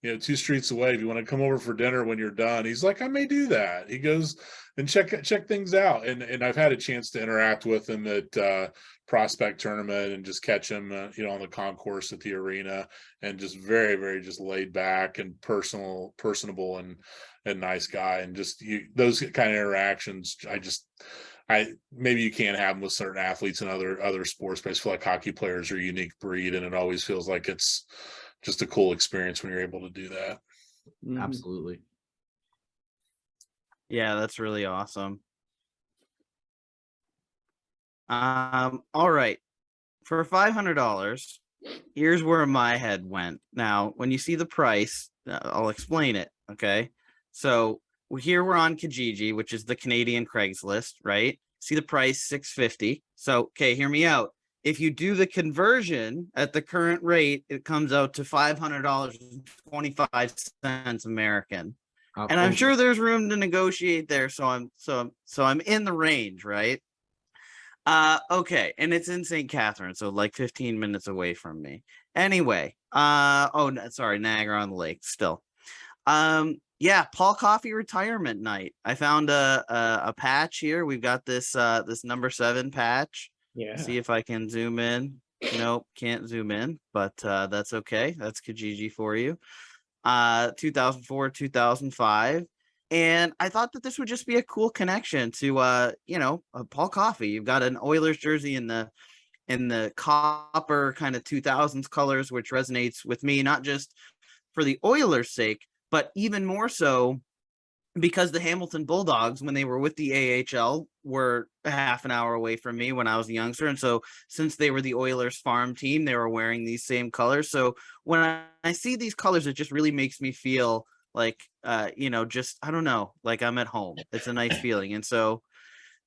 2 streets away. If you want to come over for dinner when you're done." He's like, "I may do that." He goes, "And check things out." And I've had a chance to interact with him at prospect tournament and just catch him, on the concourse at the arena, and just very, very just laid back and personable and nice guy. And just those kind of interactions, maybe you can't have them with certain athletes and other sports, but I feel like hockey players are a unique breed, and it always feels like it's just a cool experience when you're able to do that. Absolutely. Yeah, that's really awesome. All right. For $500, here's where my head went. Now, when you see the price, I'll explain it. Okay. So here we're on Kijiji, which is the Canadian Craigslist, right? See the price, $650. So, okay, hear me out. If you do the conversion at the current rate, it comes out to $500.25 American. And I'm sure there's room to negotiate there. So I'm in the range, right? Okay, and it's in St. Catherine, so like 15 minutes away from me. Anyway, Niagara on the Lake still. Yeah, Paul Coffey retirement night. I found a patch here. We've got this this number 7 patch. Yeah. See if I can zoom in. Nope, can't zoom in, but that's okay. That's Kijiji for you. 2004, 2005. And I thought that this would just be a cool connection to Paul Coffey. You've got an Oilers jersey in the copper kind of 2000s colors, which resonates with me, not just for the Oilers' sake, but even more so because the Hamilton Bulldogs, when they were with the AHL, were a half an hour away from me when I was a youngster. And so since they were the Oilers farm team, they were wearing these same colors. So when I see these colors, it just really makes me feel like, just, I don't know, like I'm at home. It's a nice feeling. And so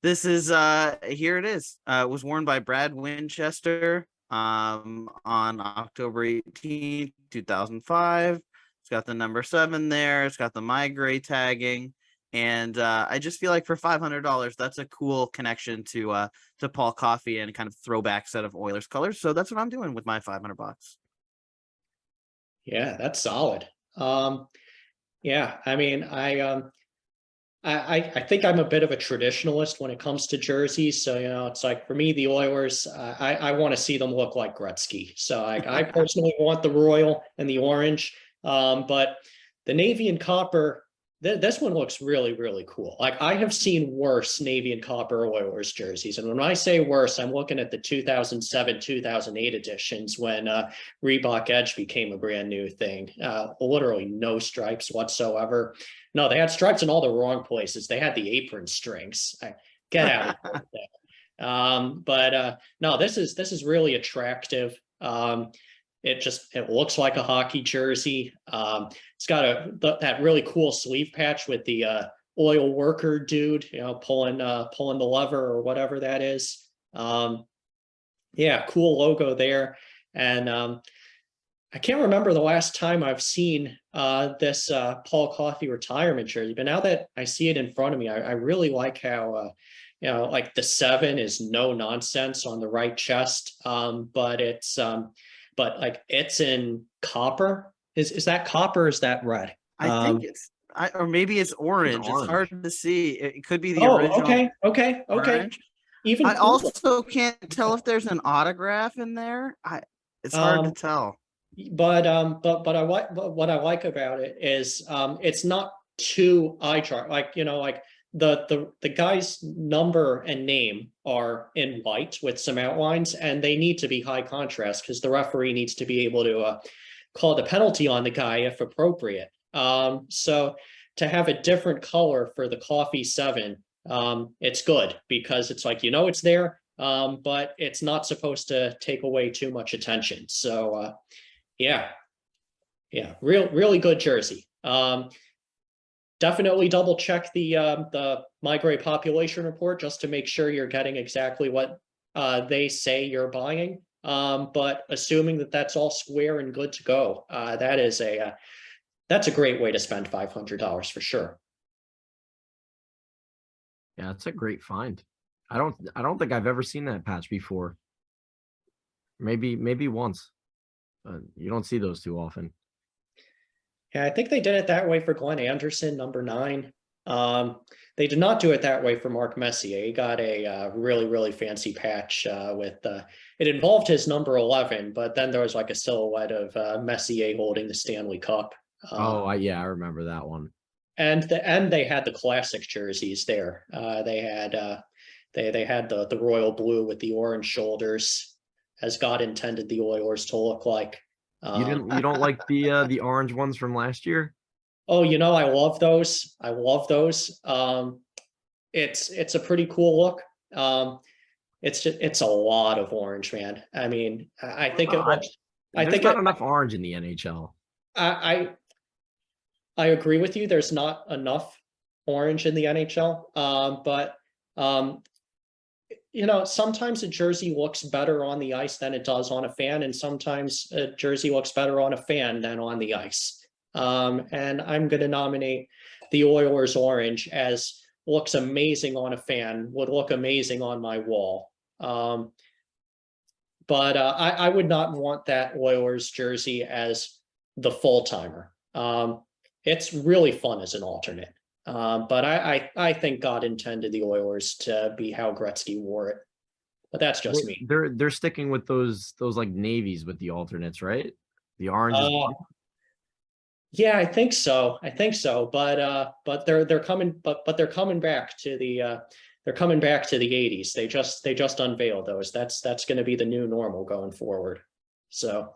this is, here it is. It was worn by Brad Winchester on October 18th, 2005. It's got the number 7 there. It's got the My Gray tagging. And I just feel like for $500, that's a cool connection to Paul Coffey and kind of throwback set of Oilers colors. So that's what I'm doing with my $500. Yeah, that's solid. Yeah, I mean, I think I'm a bit of a traditionalist when it comes to jerseys. So, it's like for me, the Oilers, I want to see them look like Gretzky. So I personally want the royal and the orange. But the navy and copper, this one looks really, really cool. Like I have seen worse navy and copper Oilers jerseys. And when I say worse, I'm looking at the 2007, 2008 editions when Reebok Edge became a brand new thing. Literally no stripes whatsoever. No, they had stripes in all the wrong places. They had the apron strings. Get out of there. But no, this is really attractive. It looks like a hockey jersey. It's got that really cool sleeve patch with the oil worker dude, pulling the lever or whatever that is. Yeah, cool logo there. And I can't remember the last time I've seen this Paul Coffey retirement jersey, but now that I see it in front of me, I really like how like the 7 is no nonsense on the right chest, but it's like it's in copper. Is that copper? Or is that red? I think or maybe it's orange. It's hard to see. It could be the original. Okay. Orange. Even I also can't tell if there's an autograph in there. It's hard to tell. But what I like about it is it's not too eye chart. Like like the guy's number and name are in white with some outlines, and they need to be high contrast because the referee needs to be able to call the penalty on the guy if appropriate. So to have a different color for the Coffee 7, it's good because it's like it's there, but it's not supposed to take away too much attention. So yeah, really good jersey. Definitely double check the My Gray population report just to make sure you're getting exactly what they say you're buying. But assuming that that's all square and good to go, that's a great way to spend $500 for sure. Yeah, it's a great find. I don't think I've ever seen that patch before. Maybe once. You don't see those too often. Yeah, I think they did it that way for Glenn Anderson, number 9. They did not do it that way for Mark Messier. He got a really, really fancy patch with it involved his number 11, but then there was like a silhouette of Messier holding the Stanley Cup. I remember that one. And they had the classic jerseys there. They had the royal blue with the orange shoulders, as God intended the Oilers to look like. You don't like the orange ones from last year? Oh, I love those. It's a pretty cool look. It's a lot of orange, man. I mean, I think there's not enough orange in the NHL. I agree with you. There's not enough orange in the NHL. But sometimes a jersey looks better on the ice than it does on a fan, and sometimes a jersey looks better on a fan than on the ice. And I'm going to nominate the Oilers orange as looks amazing on a fan, would look amazing on my wall. But I would not want that Oilers jersey as the full timer. it's really fun as an alternate. But I think God intended the Oilers to be how Gretzky wore it. But that's just me. They're sticking with those like navies with the alternates, right? The orange is Yeah, I think so. But they're coming, but they're coming back to the they're coming back to the 80s. They just unveiled those. That's going to be the new normal going forward. So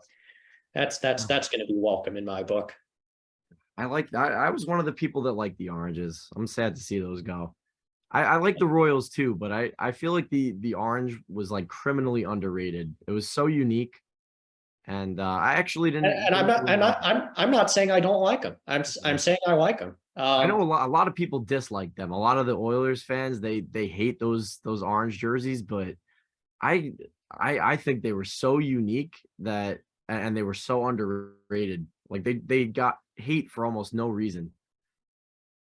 that's going to be welcome in my book. I like that. I was one of the people that liked the oranges. I'm sad to see those go. I like the Royals too, but I feel like the orange was like criminally underrated. It was so unique. And I actually didn't. And I'm not saying I don't like them. I'm saying I like them. I know a lot of people dislike them. A lot of the Oilers fans they hate those orange jerseys, but I think they were so unique that and they were so underrated. Like they got hate for almost no reason.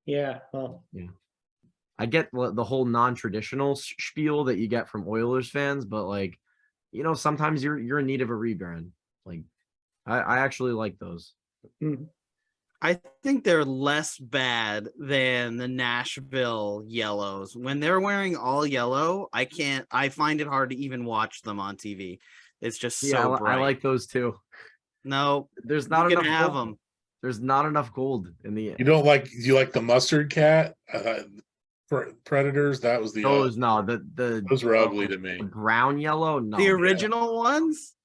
Yeah. Well. Yeah. I get the whole non-traditional spiel that you get from Oilers fans, but like, sometimes you're in need of a rebrand. Like, I actually like those. I think they're less bad than the Nashville yellows. When they're wearing all yellow, I find it hard to even watch them on TV. It's just so bright. I like those too. No, there's not enough have gold. them. There's not enough gold in the. You like the mustard cat? Predators, that was the those those were ugly to me. Brown yellow, no. The original ones,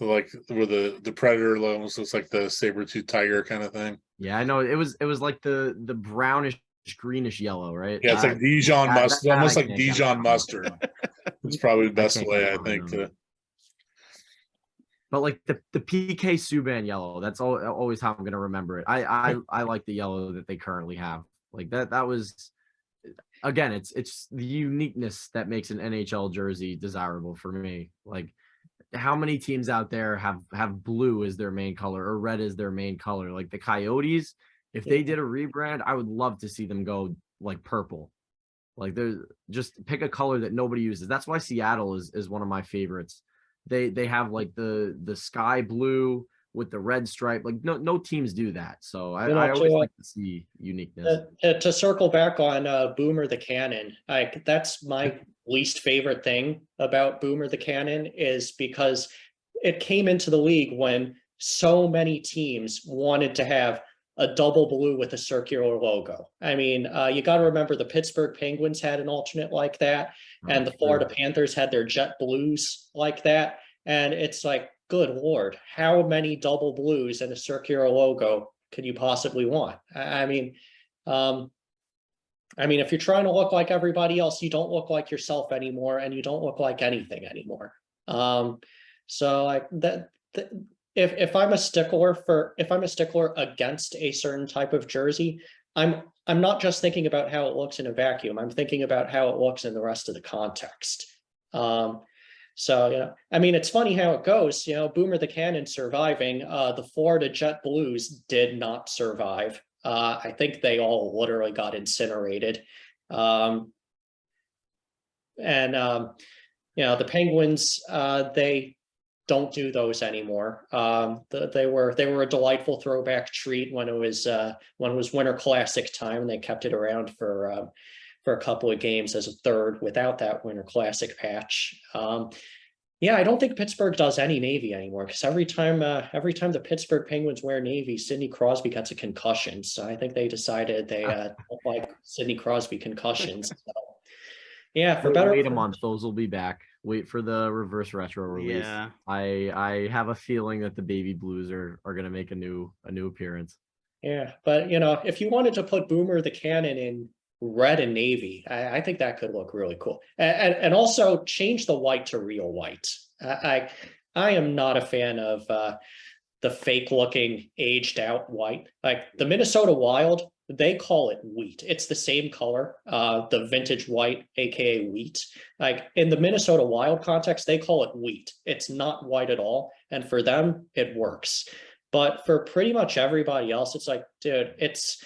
like where the predator almost looks like the saber-tooth tiger kind of thing. Yeah, I know it was like the brownish greenish yellow, right? Yeah, it's like Dijon mustard, almost like Dijon mustard. It's probably the best way I think to. But like the PK Subban yellow, that's always how I'm gonna remember it. I like the yellow that they currently have. Like that was. Again, it's the uniqueness that makes an NHL jersey desirable for me. Like, how many teams out there have blue as their main color or red as their main color? Like the Coyotes, if they did a rebrand, I would love to see them go like purple. Like, there's just pick a color that nobody uses. That's why Seattle is one of my favorites. They have like the sky blue with the red stripe. Like no teams do that. So I always like to see uniqueness. To circle back on Boomer the Cannon, that's my least favorite thing about Boomer the Cannon is because it came into the league when so many teams wanted to have a double blue with a circular logo. I mean, you got to remember the Pittsburgh Penguins had an alternate like that, and the Florida Panthers had their jet blues like that. And it's like, good Lord, how many double blues and a circular logo could you possibly want? I mean, if you're trying to look like everybody else, you don't look like yourself anymore, and you don't look like anything anymore. So like that, if I'm a stickler against a certain type of jersey, I'm not just thinking about how it looks in a vacuum. I'm thinking about how it looks in the rest of the context. So, it's funny how it goes, Boomer the Cannon surviving, the Florida Jet Blues did not survive. I think they all literally got incinerated. The Penguins, they don't do those anymore. They were a delightful throwback treat when it was Winter Classic time, and they kept it around for a couple of games as a third without that Winter Classic patch. I don't think Pittsburgh does any Navy anymore, because every time the Pittsburgh Penguins wear Navy, Sidney Crosby gets a concussion. So I think they decided they don't like Sidney Crosby concussions. So, for better. Wait a month, those will be back. Wait for the reverse retro release. Yeah. I have a feeling that the baby blues are gonna make a new appearance. Yeah, but if you wanted to put Boomer the Cannon in red and navy, I think that could look really cool, and also change the white to real white. I am not a fan of the fake looking aged out white. Like the Minnesota Wild, they call it wheat. It's the same color, the vintage white, aka wheat. Like in the Minnesota Wild context, they call it wheat. It's not white at all, and for them it works. But for pretty much everybody else, it's like, dude, it's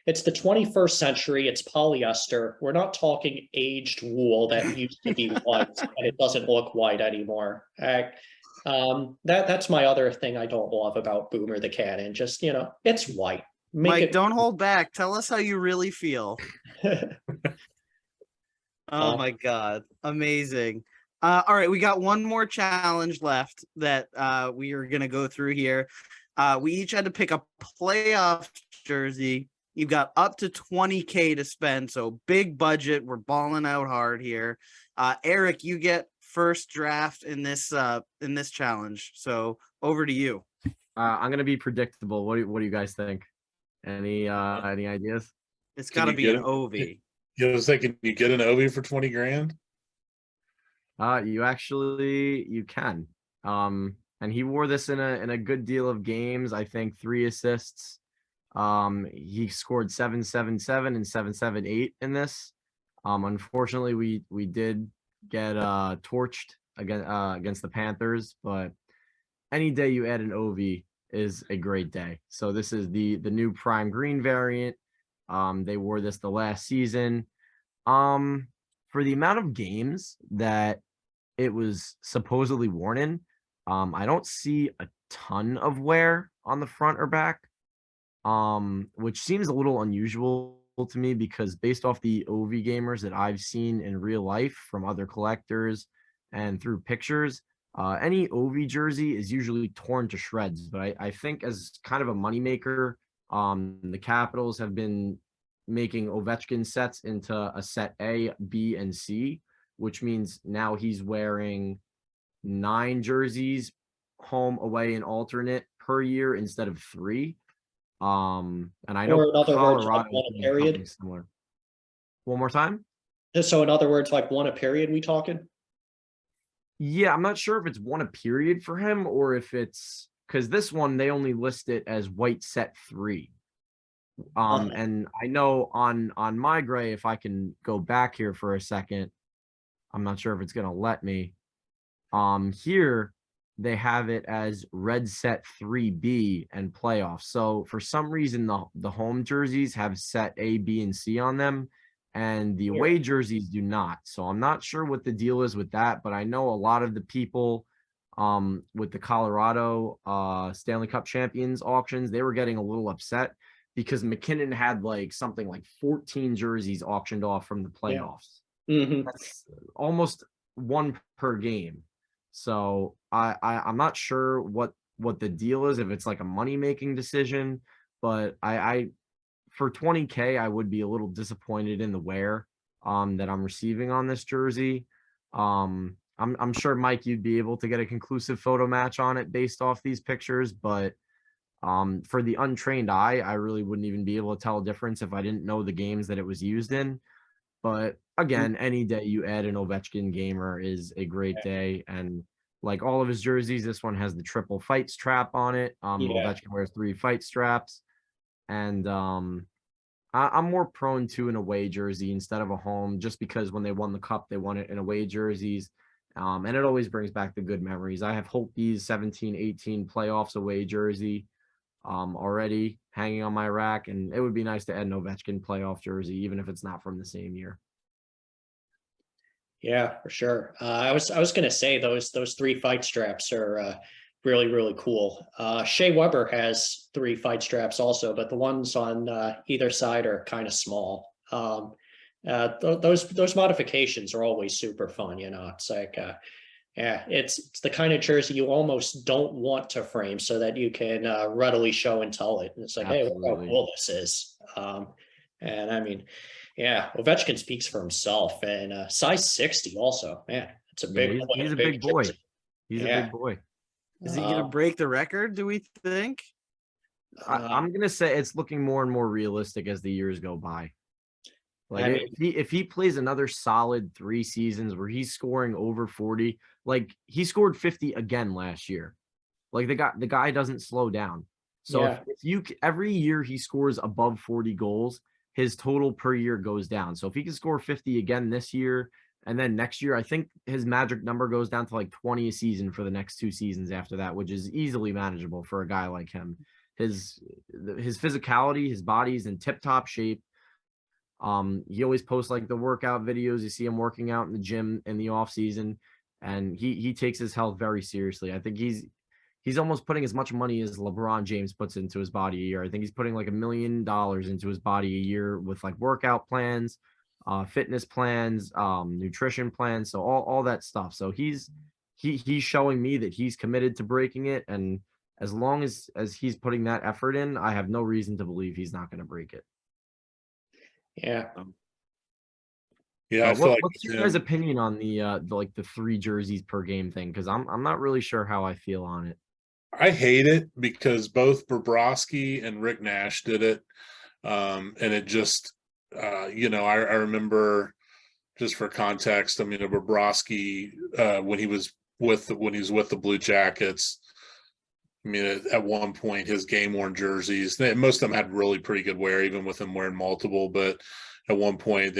the 21st century. It's polyester. We're not talking aged wool that used to be white and it doesn't look white anymore. That's my other thing I don't love about Boomer the Cannon. Just, it's white. make Mike, it. don't hold back. Tell us how you really feel. Oh my God. Amazing. All right, we got one more challenge left that we are gonna go through here. We each had to pick a playoff jersey. You've got up to 20K to spend, so big budget. We're balling out hard here. Eric, you get first draft in this challenge. So over to you. I'm gonna be predictable. What do you guys think? Any ideas? It's Can got to you be get an it? Ovi. You was thinking you get an Ovi for 20 grand? You can. And he wore this in a good deal of games. I think 3 assists. He scored 777 and 778 in this. Unfortunately, we did get torched against the Panthers, but any day you add an Ovi is a great day. So this is the new prime green variant. They wore this the last season. For the amount of games that it was supposedly worn in, I don't see a ton of wear on the front or back, which seems a little unusual to me because based off the OV gamers that I've seen in real life from other collectors and through pictures, any OV jersey is usually torn to shreds. But I think as kind of a moneymaker, the Capitals have been making Ovechkin sets into a set A, B, and C, which means now he's wearing 9 jerseys, home, away, and alternate per year instead of 3. And I know Or in other words, like Colorado one is a doing something period. similar. One more time? So in other words, like one a period, we talking? Yeah, I'm not sure if it's one a period for him or if it's because this one they only list it as white set 3. And I know on my gray, if I can go back here for a second, I'm not sure if it's gonna let me. Here they have it as red set 3B and playoffs. So for some reason, the home jerseys have set A, B, and C on them, and the away jerseys do not. So I'm not sure what the deal is with that, but I know a lot of the people with the Colorado Stanley Cup champions auctions, they were getting a little upset because McKinnon had like something like 14 jerseys auctioned off from the playoffs. Mm-hmm. That's almost 1 per game. So I'm not sure what the deal is, if it's like a money-making decision, but I for 20K, I would be a little disappointed in the wear that I'm receiving on this jersey. I'm sure, Mike, you'd be able to get a conclusive photo match on it based off these pictures, but for the untrained eye, I really wouldn't even be able to tell a difference if I didn't know the games that it was used in. But again, any day you add an Ovechkin gamer is a great day. And like all of his jerseys, this one has the triple fight strap on it. Ovechkin wears 3 fight straps. And I'm more prone to an away jersey instead of a home, just because when they won the cup, they won it in away jerseys. And it always brings back the good memories. I have Holtby's 17-18 playoffs away jersey already hanging on my rack, and it would be nice to add an Ovechkin playoff jersey, even if it's not from the same year. Yeah, for sure. I was gonna say those 3 fight straps are really, really cool. Shea Weber has 3 fight straps also, but the ones on either side are kind of small. Those modifications are always super fun. It's like yeah, it's the kind of jersey you almost don't want to frame so that you can readily show and tell it. And it's like, Absolutely. hey, look how cool this is. And I mean, yeah, Ovechkin speaks for himself. And size 60 also, man, it's a big. He's a big boy. jersey. He's a big boy. Is he gonna break the record, do we think? I'm gonna say it's looking more and more realistic as the years go by. Like I mean, if he plays another solid 3 seasons where he's scoring over 40, like he scored 50 again last year. Like the guy doesn't slow down. So if you every year he scores above 40 goals, his total per year goes down. So if he can score 50 again this year and then next year, I think his magic number goes down to like 20 a season for the next 2 seasons after that, which is easily manageable for a guy like him. His physicality, his body's in tip-top shape. He always posts like the workout videos. You see him working out in the gym in the off season, and he takes his health very seriously. I think he's almost putting as much money as LeBron James puts into his body a year. I think he's putting like $1 million into his body a year with like workout plans, fitness plans, nutrition plans, so all that stuff. So he's showing me that he's committed to breaking it, and as long as he's putting that effort in, I have no reason to believe he's not going to break it. Yeah. Yeah, I feel like What's with your guys' him, opinion on the 3 jerseys per game thing? Because I'm not really sure how I feel on it. I hate it because both Bobrovsky and Rick Nash did it. And it just, I remember, just for context, I mean, Bobrovsky, when he was with the Blue Jackets, I mean, at one point, his game-worn jerseys, most of them had really pretty good wear, even with him wearing multiple. But at one point,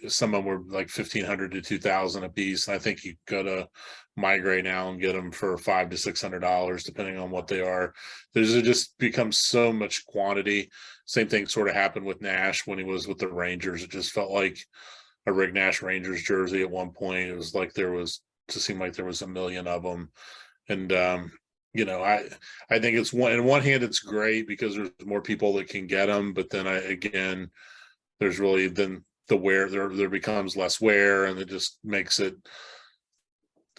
some of them were like $1,500 to $2,000 a piece. And I think you go to Migrate now and get them for $500 to $600, depending on what they are. There's just becomes so much quantity. Same thing sort of happened with Nash when he was with the Rangers. It just felt like a Rick Nash Rangers jersey at one point. It was like just seemed like there was a million of them. And, I think it's on one hand, it's great because there's more people that can get them. But then there's really then the wear, there becomes less wear, and it just makes it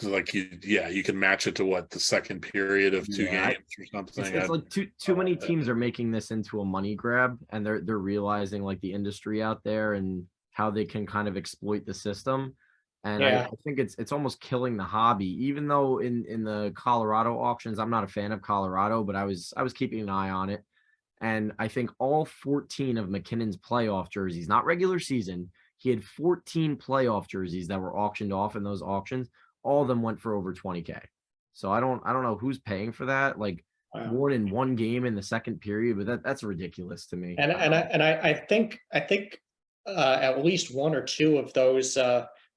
like you can match it to the second period of 2 games or something. It's like too many teams are making this into a money grab, and they're realizing like the industry out there and how they can kind of exploit the system. And I think it's almost killing the hobby. Even though in the Colorado auctions, I'm not a fan of Colorado, but I was keeping an eye on it. And I think all 14 of McKinnon's playoff jerseys, not regular season, he had 14 playoff jerseys that were auctioned off in those auctions. All of them went for over 20K. So I don't know who's paying for that. Like, worn in one game in the second period, but that's ridiculous to me. And I think at least one or two of those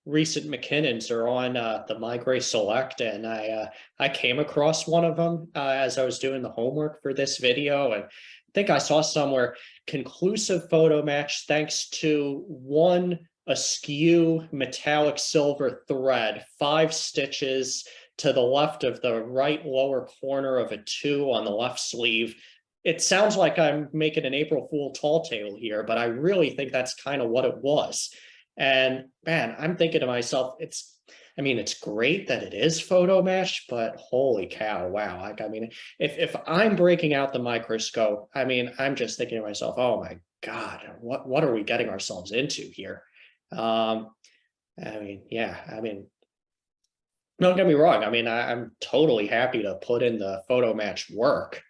recent McKinnons are on the Migrate Select, and I came across one of them as I was doing the homework for this video, and I think I saw somewhere conclusive photo match thanks to one askew metallic silver thread, 5 stitches to the left of the right lower corner of a 2 on the left sleeve. It sounds like I'm making an April Fool tall tale here, but I really think that's kind of what it was. And man, I'm thinking to myself, it's great that it is photo mesh, but holy cow, wow. If I'm breaking out the microscope, I'm just thinking to myself, oh my God, what are we getting ourselves into here? Don't get me wrong. I'm totally happy to put in the photo match work,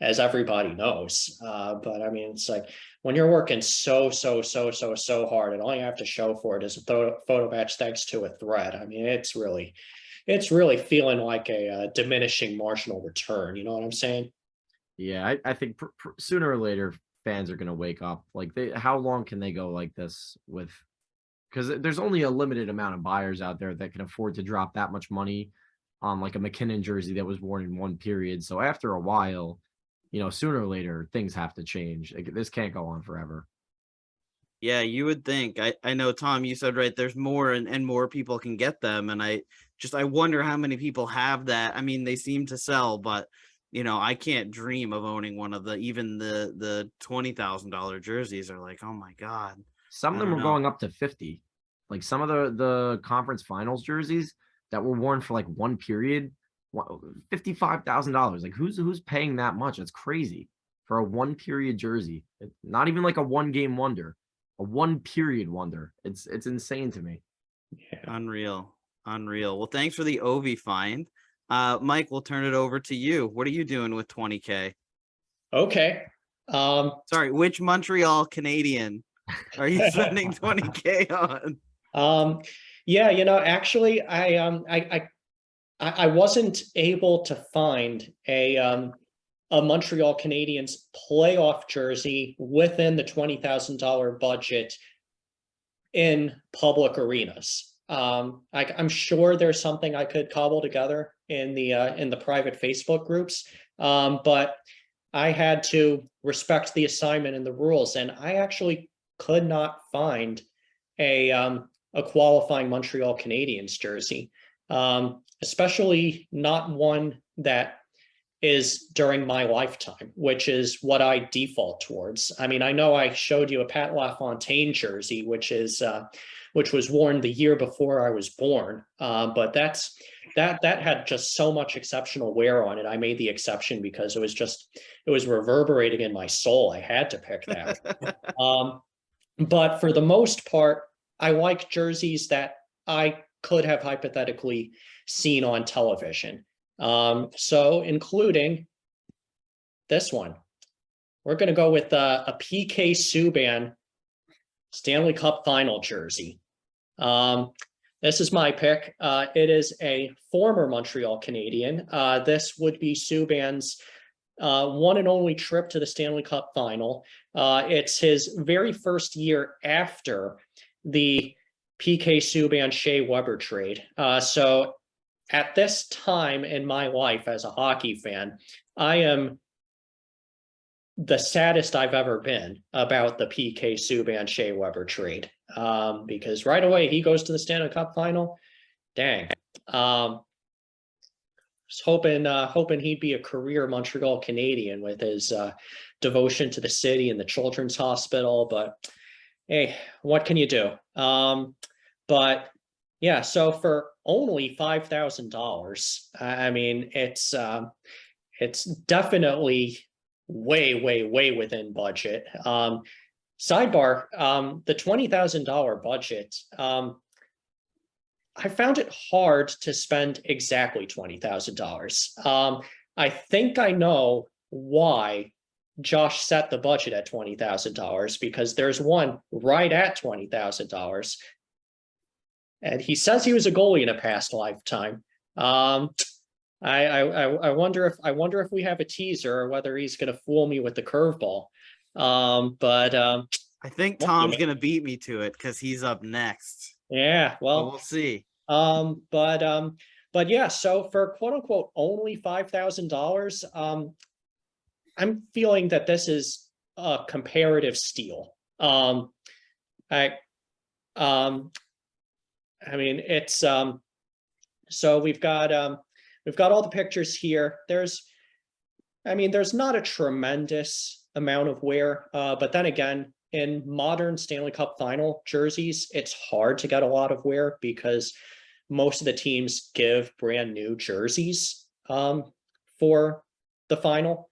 as everybody knows. But it's like when you're working so hard, and all you have to show for it is a photo match thanks to a thread. It's really feeling like a diminishing marginal return. You know what I'm saying? Yeah, I think sooner or later fans are going to wake up. Like, how long can they go like this with? Because there's only a limited amount of buyers out there that can afford to drop that much money on like a McKinnon jersey that was worn in one period. So after a while, sooner or later things have to change. Like, this can't go on forever. Yeah, you would think. I know, Tom, you said right, there's more and more people can get them, and I wonder how many people have that. They seem to sell, but I can't dream of owning one of the $20,000 jerseys. Are like, oh my God. Some of them were going up to 50. Like, some of the conference finals jerseys that were worn for like one period, $55,000. Like, who's paying that much? It's crazy for a one period jersey. Not even like a 1-game wonder, a 1-period wonder. It's insane to me. Yeah. Unreal. Well, thanks for the Ovi find. Mike, we'll turn it over to you. What are you doing with 20K? Okay. Sorry, which Montreal Canadian are you spending 20K on? Actually, I wasn't able to find a Montreal Canadiens playoff jersey within the $20,000 budget in public arenas. I'm sure there's something I could cobble together in the private Facebook groups, but I had to respect the assignment and the rules, and I actually could not find a qualifying Montreal Canadiens jersey, especially not one that is during my lifetime, which is what I default towards. I mean, I know I showed you a Pat LaFontaine jersey, which was worn the year before I was born, but that had just so much exceptional wear on it. I made the exception because it was reverberating in my soul. I had to pick that. But for the most part, I like jerseys that I could have hypothetically seen on television. So including this one. We're going to go with a PK Subban Stanley Cup final jersey. This is my pick. It is a former Montreal Canadian. This would be Subban's one and only trip to the Stanley Cup final. It's his very first year after the PK Subban Shea Weber trade. So at this time in my life as a hockey fan, I am the saddest I've ever been about the PK Subban Shea Weber trade, because right away he goes to the Stanley Cup final. Dang. Was hoping he'd be a career Montreal Canadian with his devotion to the city and the children's hospital, but hey, what can you do? But yeah, so for only $5,000, I mean, it's definitely way within budget. Sidebar, the $20,000 budget, I found it hard to spend exactly $20,000. I think I know why Josh set the budget at $20,000, because there's one right at $20,000. And he says he was a goalie in a past lifetime. I wonder if we have a teaser, or whether he's going to fool me with the curveball. I think Tom's going to beat me to it because he's up next. Yeah, well, but we'll see. But yeah, so for quote unquote only $5,000, I'm feeling that this is a comparative steal. I mean, it's so we've got all the pictures here. There's not a tremendous amount of wear, but then again, in modern Stanley Cup final jerseys, it's hard to get a lot of wear because most of the teams give brand new jerseys for the final.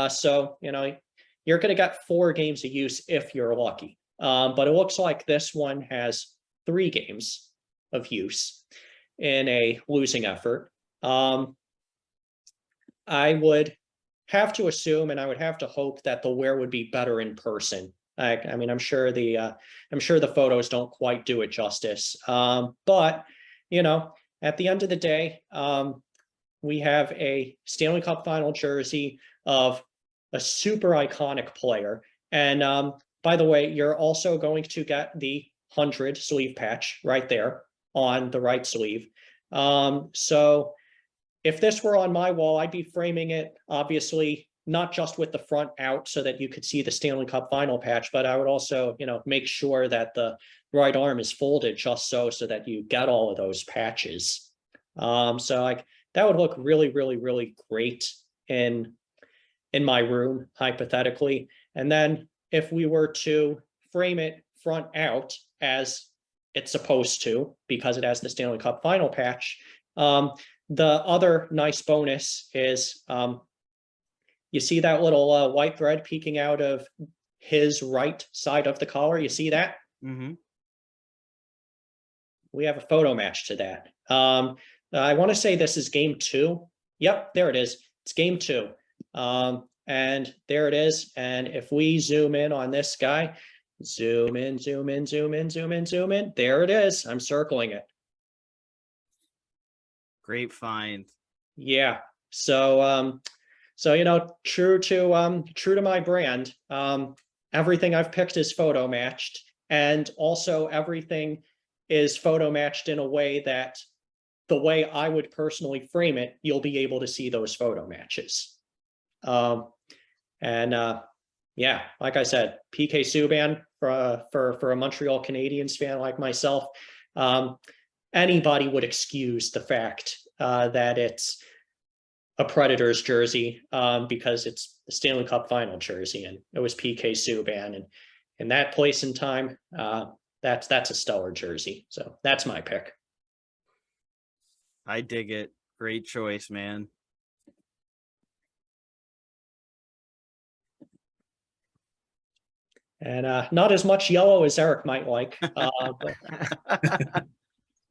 So, you're going to get 4 games of use if you're lucky. But it looks like this one has 3 games of use in a losing effort. I would have to assume, and I would have to hope, that the wear would be better in person. I mean, I'm sure the photos don't quite do it justice. But at the end of the day, we have a Stanley Cup final jersey of a super iconic player. And by the way, you're also going to get the 100 sleeve patch right there on the right sleeve. So if this were on my wall, I'd be framing it, obviously, not just with the front out so that you could see the Stanley Cup final patch, but I would also, make sure that the right arm is folded just so that you get all of those patches. So that would look really great in my room, hypothetically. And then if we were to frame it front out as it's supposed to, because it has the Stanley Cup final patch, the other nice bonus is, you see that little white thread peeking out of his right side of the collar? You see that? Mm-hmm. We have a photo match to that. I want to say this is game 2. Yep, there it is. It's game 2. And there it is. And if we zoom in on this guy, zoom in. There it is. I'm circling it. Great find. Yeah. So, true to my brand, everything I've picked is photo matched, and also everything is photo matched in a way that the way I would personally frame it, you'll be able to see those photo matches. Yeah, like I said, PK Subban for a Montreal Canadiens fan like myself, anybody would excuse the fact that it's a Predators jersey because it's the Stanley Cup final jersey, and it was PK Subban, and in that place and time, that's a stellar jersey. So that's my pick. I dig it. Great choice, man. And not as much yellow as Eric might like, but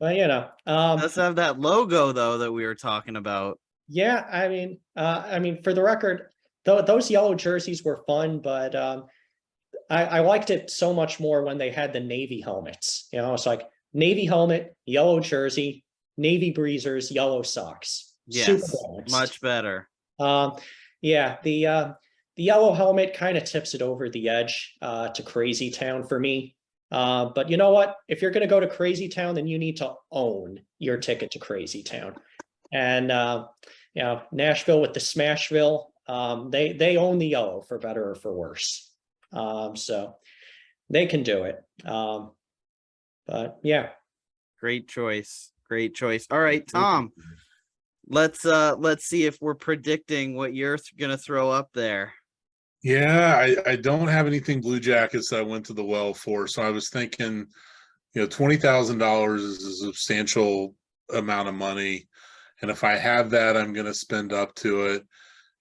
you know, Let's have that logo though that we were talking about. yeah. I mean, for the record, those yellow jerseys were fun, but I liked it so much more when they had the navy helmets. You know, it's like navy helmet, yellow jersey, navy breezers, yellow socks. Super Yes, balanced. much better. Yeah, the yellow helmet kind of tips it over the edge to Crazy Town for me. But you know what? If you're going to go to Crazy Town, then you need to own your ticket to Crazy Town. And you know, Nashville with the Smashville, they own the yellow for better or for worse. So they can do it. But yeah. Great choice. Great choice. All right, Tom. Let's see if we're predicting what you're gonna throw up there. Yeah, I don't have anything Blue Jackets that I went to the well for. So I was thinking, $20,000 is a substantial amount of money. And if I have that, I'm gonna spend up to it.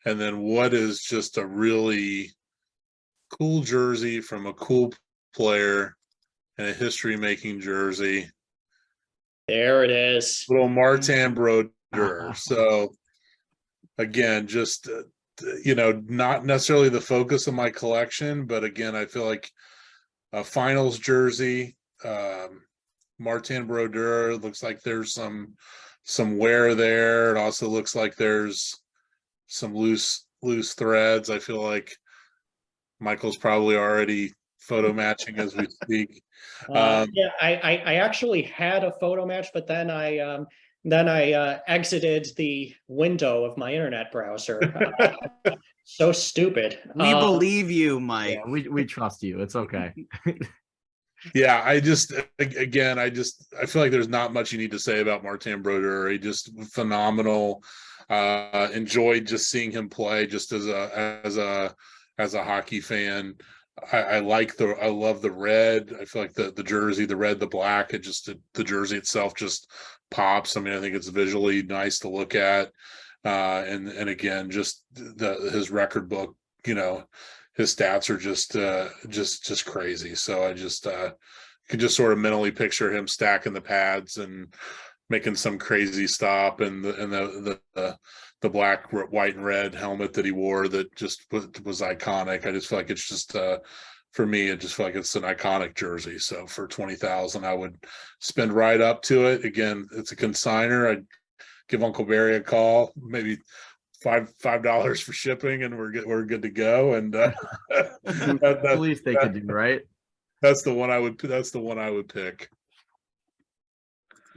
And then what is just a really cool jersey from a cool player and a history making jersey. There it is. Little Martin Brodeur. So again, just not necessarily the focus of my collection, but again, I feel like a finals jersey, Martin Brodeur, looks like there's some wear there. It also looks like there's some loose threads. I feel like Michael's probably already photo matching as we speak. Yeah, I actually had a photo match, but then I exited the window of my internet browser. So stupid. We believe you, Mike. Yeah, we trust you. It's okay. Yeah, I feel like there's not much you need to say about Martin Brodeur. He just phenomenal. Enjoyed just seeing him play just as a hockey fan. I love the red. I feel like the jersey, the red, the black, the jersey itself just pops. I mean, I think it's visually nice to look at. And again, just his record book, his stats are just crazy. So I could just sort of mentally picture him stacking the pads and making some crazy stop, and the black, white, and red helmet that he wore that just was iconic. I just feel like it's just for me, I just feel like it's an iconic jersey. So for 20,000, I would spend right up to it. Again, it's a consigner. I'd give Uncle Barry a call, maybe $5 for shipping, and we're good to go. And the least they could do, right? That's the one I would pick.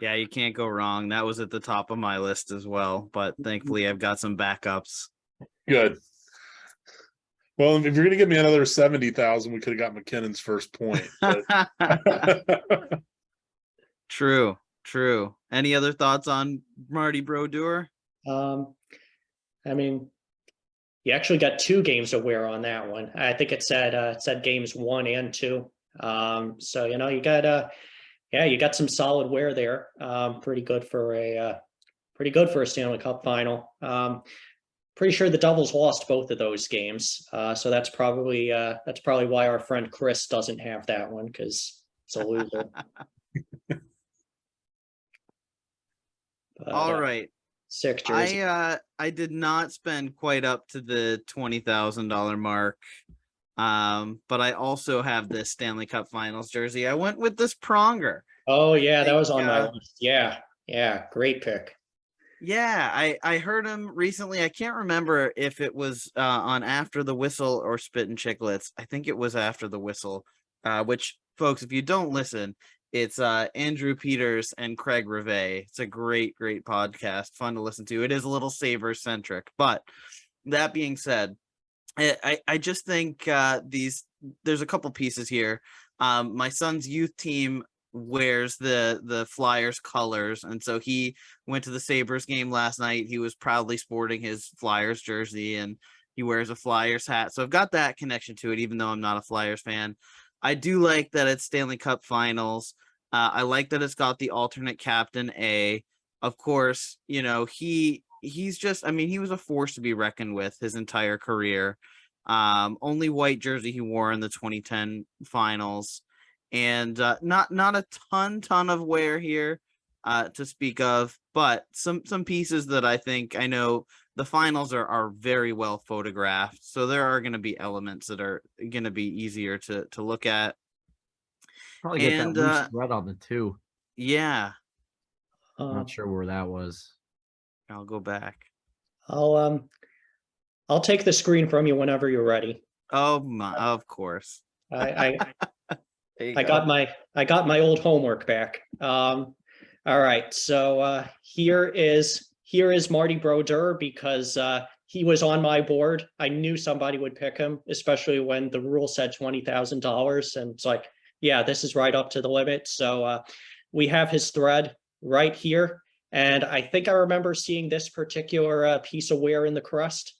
Yeah, you can't go wrong. That was at the top of my list as well, but thankfully I've got some backups. Good. Well, if you're going to give me another 70,000, we could have got McKinnon's first point. True. Any other thoughts on Marty Brodeur? I mean, you actually got 2 games of wear on that one. I think it said games 1 and 2. So you got some solid wear there. Pretty good for a Stanley Cup final. Pretty sure the Devils lost both of those games. So that's probably why our friend Chris doesn't have that one, because it's a loser. But, all right. Sick jersey. I did not spend quite up to the $20,000 mark. But I also have this Stanley Cup Finals jersey. I went with this Pronger. Oh yeah, that was on my list. Yeah, great pick. Yeah, I heard him recently. I can't remember if it was on After the Whistle or Spit and Chicklets. I think it was After the Whistle, which, folks, if you don't listen, it's Andrew Peters and Craig Rivet. It's a great podcast, fun to listen to. It is a little Sabres centric, but that being said, I just think there's a couple pieces here. My son's youth team wears the Flyers colors, and so he went to the Sabres game last night. He was proudly sporting his Flyers jersey, and he wears a Flyers hat. So I've got that connection to it, even though I'm not a Flyers fan. I do like that it's Stanley Cup Finals. I like that it's got the alternate captain A. Of course, you know, he's just, I mean, he was a force to be reckoned with his entire career. Only white jersey he wore in the 2010 finals, and not a ton of wear here to speak of, but some pieces that I know the finals are very well photographed, so there are going to be elements that are going to be easier to look at. Probably get that And loose thread on the 2. yeah, Not sure where that was. I'll go back. I'll take the screen from you whenever you're ready. Oh my, of course. I There you I go. got my old homework back. All right, so here is Marty Brodeur, because he was on my board. I knew somebody would pick him, especially when the rule said $20,000, and it's like, yeah, this is right up to the limit. So we have his thread right here, and I think I remember seeing this particular piece of wear in the crust.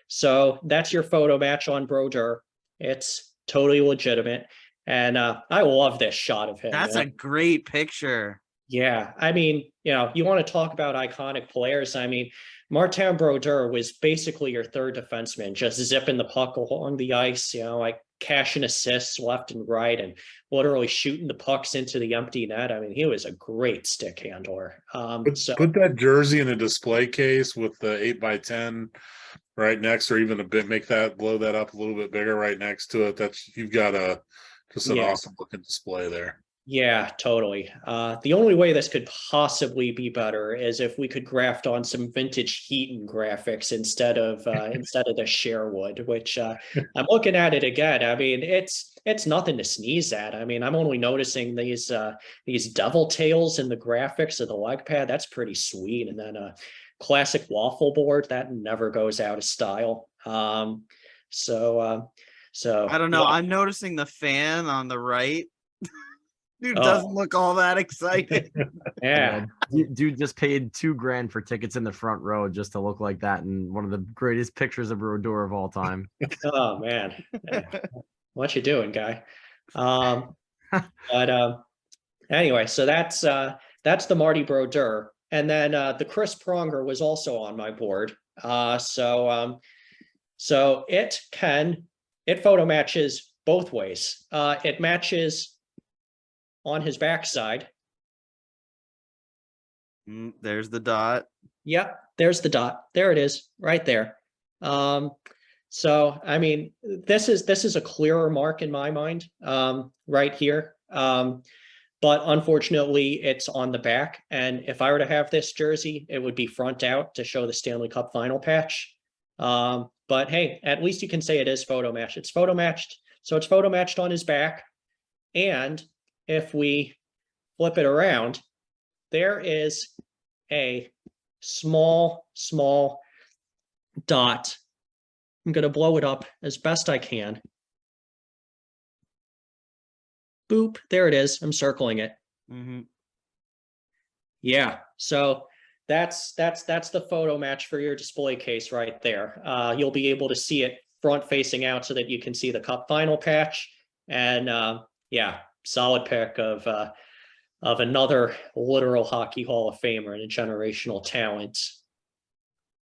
So that's your photo match on Brodeur. It's totally legitimate. And I love this shot of him. That's a great picture. Yeah. I mean, you know, you want to talk about iconic players. I mean, Martin Brodeur was basically your third defenseman, just zipping the puck along the ice, you know, like cashing assists left and right and literally shooting the pucks into the empty net. I mean, he was a great stick handler. Put that jersey in a display case with the 8x10 right next, or even a bit, blow that up a little bit bigger right next to it. You've got just an awesome looking display there. Yeah, totally. The only way this could possibly be better is if we could graft on some vintage Heaton graphics instead of the Sherwood, which I'm looking at it again. I mean, it's nothing to sneeze at. I mean, I'm only noticing these devil tails in the graphics of the leg pad. That's pretty sweet. And then a classic waffle board that never goes out of style. So I don't know. yeah. I'm noticing the fan on the right. Dude Oh. doesn't look all that excited. Yeah. Dude just paid $2,000 for tickets in the front row just to look like that, and one of the greatest pictures of Brodeur of all time. Oh man. What you doing, guy? But anyway, so that's the Marty Brodeur. And then the Chris Pronger was also on my board. So it photo matches both ways. It matches on his backside. There's the dot. Yep, there's the dot. There it is, right there. So I mean, this is a clearer mark in my mind, right here. But unfortunately, it's on the back. And if I were to have this jersey, it would be front out to show the Stanley Cup final patch. But hey, at least you can say it is photo matched. It's photo matched. So it's photo matched on his back. And if we flip it around, there is a small dot. I'm going to blow it up as best I can. Boop, there it is. I'm circling it. Mm-hmm. Yeah, so that's the photo match for your display case right there. You'll be able to see it front facing out so that you can see the cup final patch. And yeah, solid pick of another literal hockey Hall of Famer and a generational talent.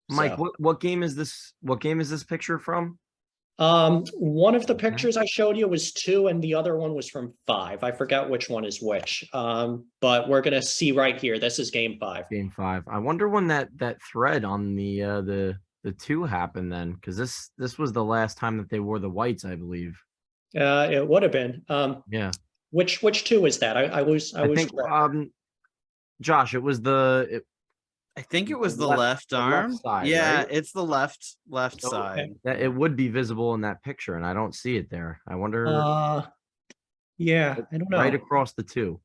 Mike, So, what game is this? What game is this picture from? one of the pictures I showed you was 2, and the other one was from 5. I forgot which one is which. But we're gonna see right here. This is game 5. Game 5. I wonder when that thread on the 2 happened then, because this was the last time that they wore the whites, I believe. It would have been. Yeah. Which 2 is that? I think Josh, it was I think it was the left- left the left arm. side, Yeah, right? it's the left So, side. that it would be visible in that picture, and I don't see it there. I wonder. Yeah, I don't know. Right across the 2.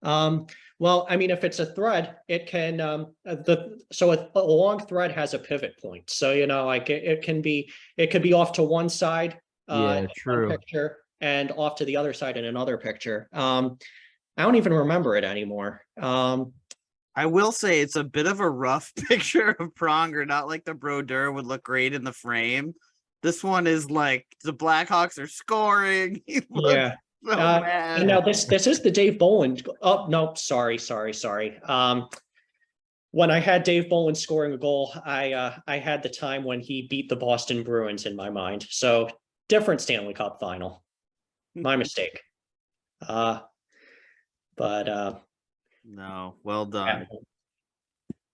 Well, I mean, if it's a thread, it can so a long thread has a pivot point. So, you know, like it could be off to one side Yeah, in one true. picture, and off to the other side in another picture. I don't even remember it anymore. I will say it's a bit of a rough picture of Pronger, not like the Brodeur would look great in the frame. This one is like the Blackhawks are scoring. He looks Yeah. so And mad. now this is the Dave Bolland. Oh no, sorry. When I had Dave Bolland scoring a goal, I had the time when he beat the Boston Bruins in my mind. So different Stanley Cup final. My mistake. But No, well done.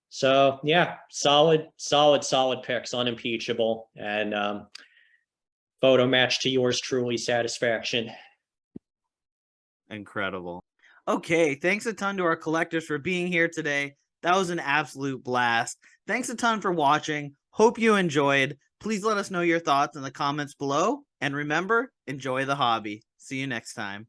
so yeah, solid picks, unimpeachable, and photo match to yours truly satisfaction. Incredible. Okay, thanks a ton to our collectors for being here today. That was an absolute blast. Thanks a ton for watching. Hope you enjoyed. Please let us know your thoughts in the comments below. And remember, enjoy the hobby. See you next time.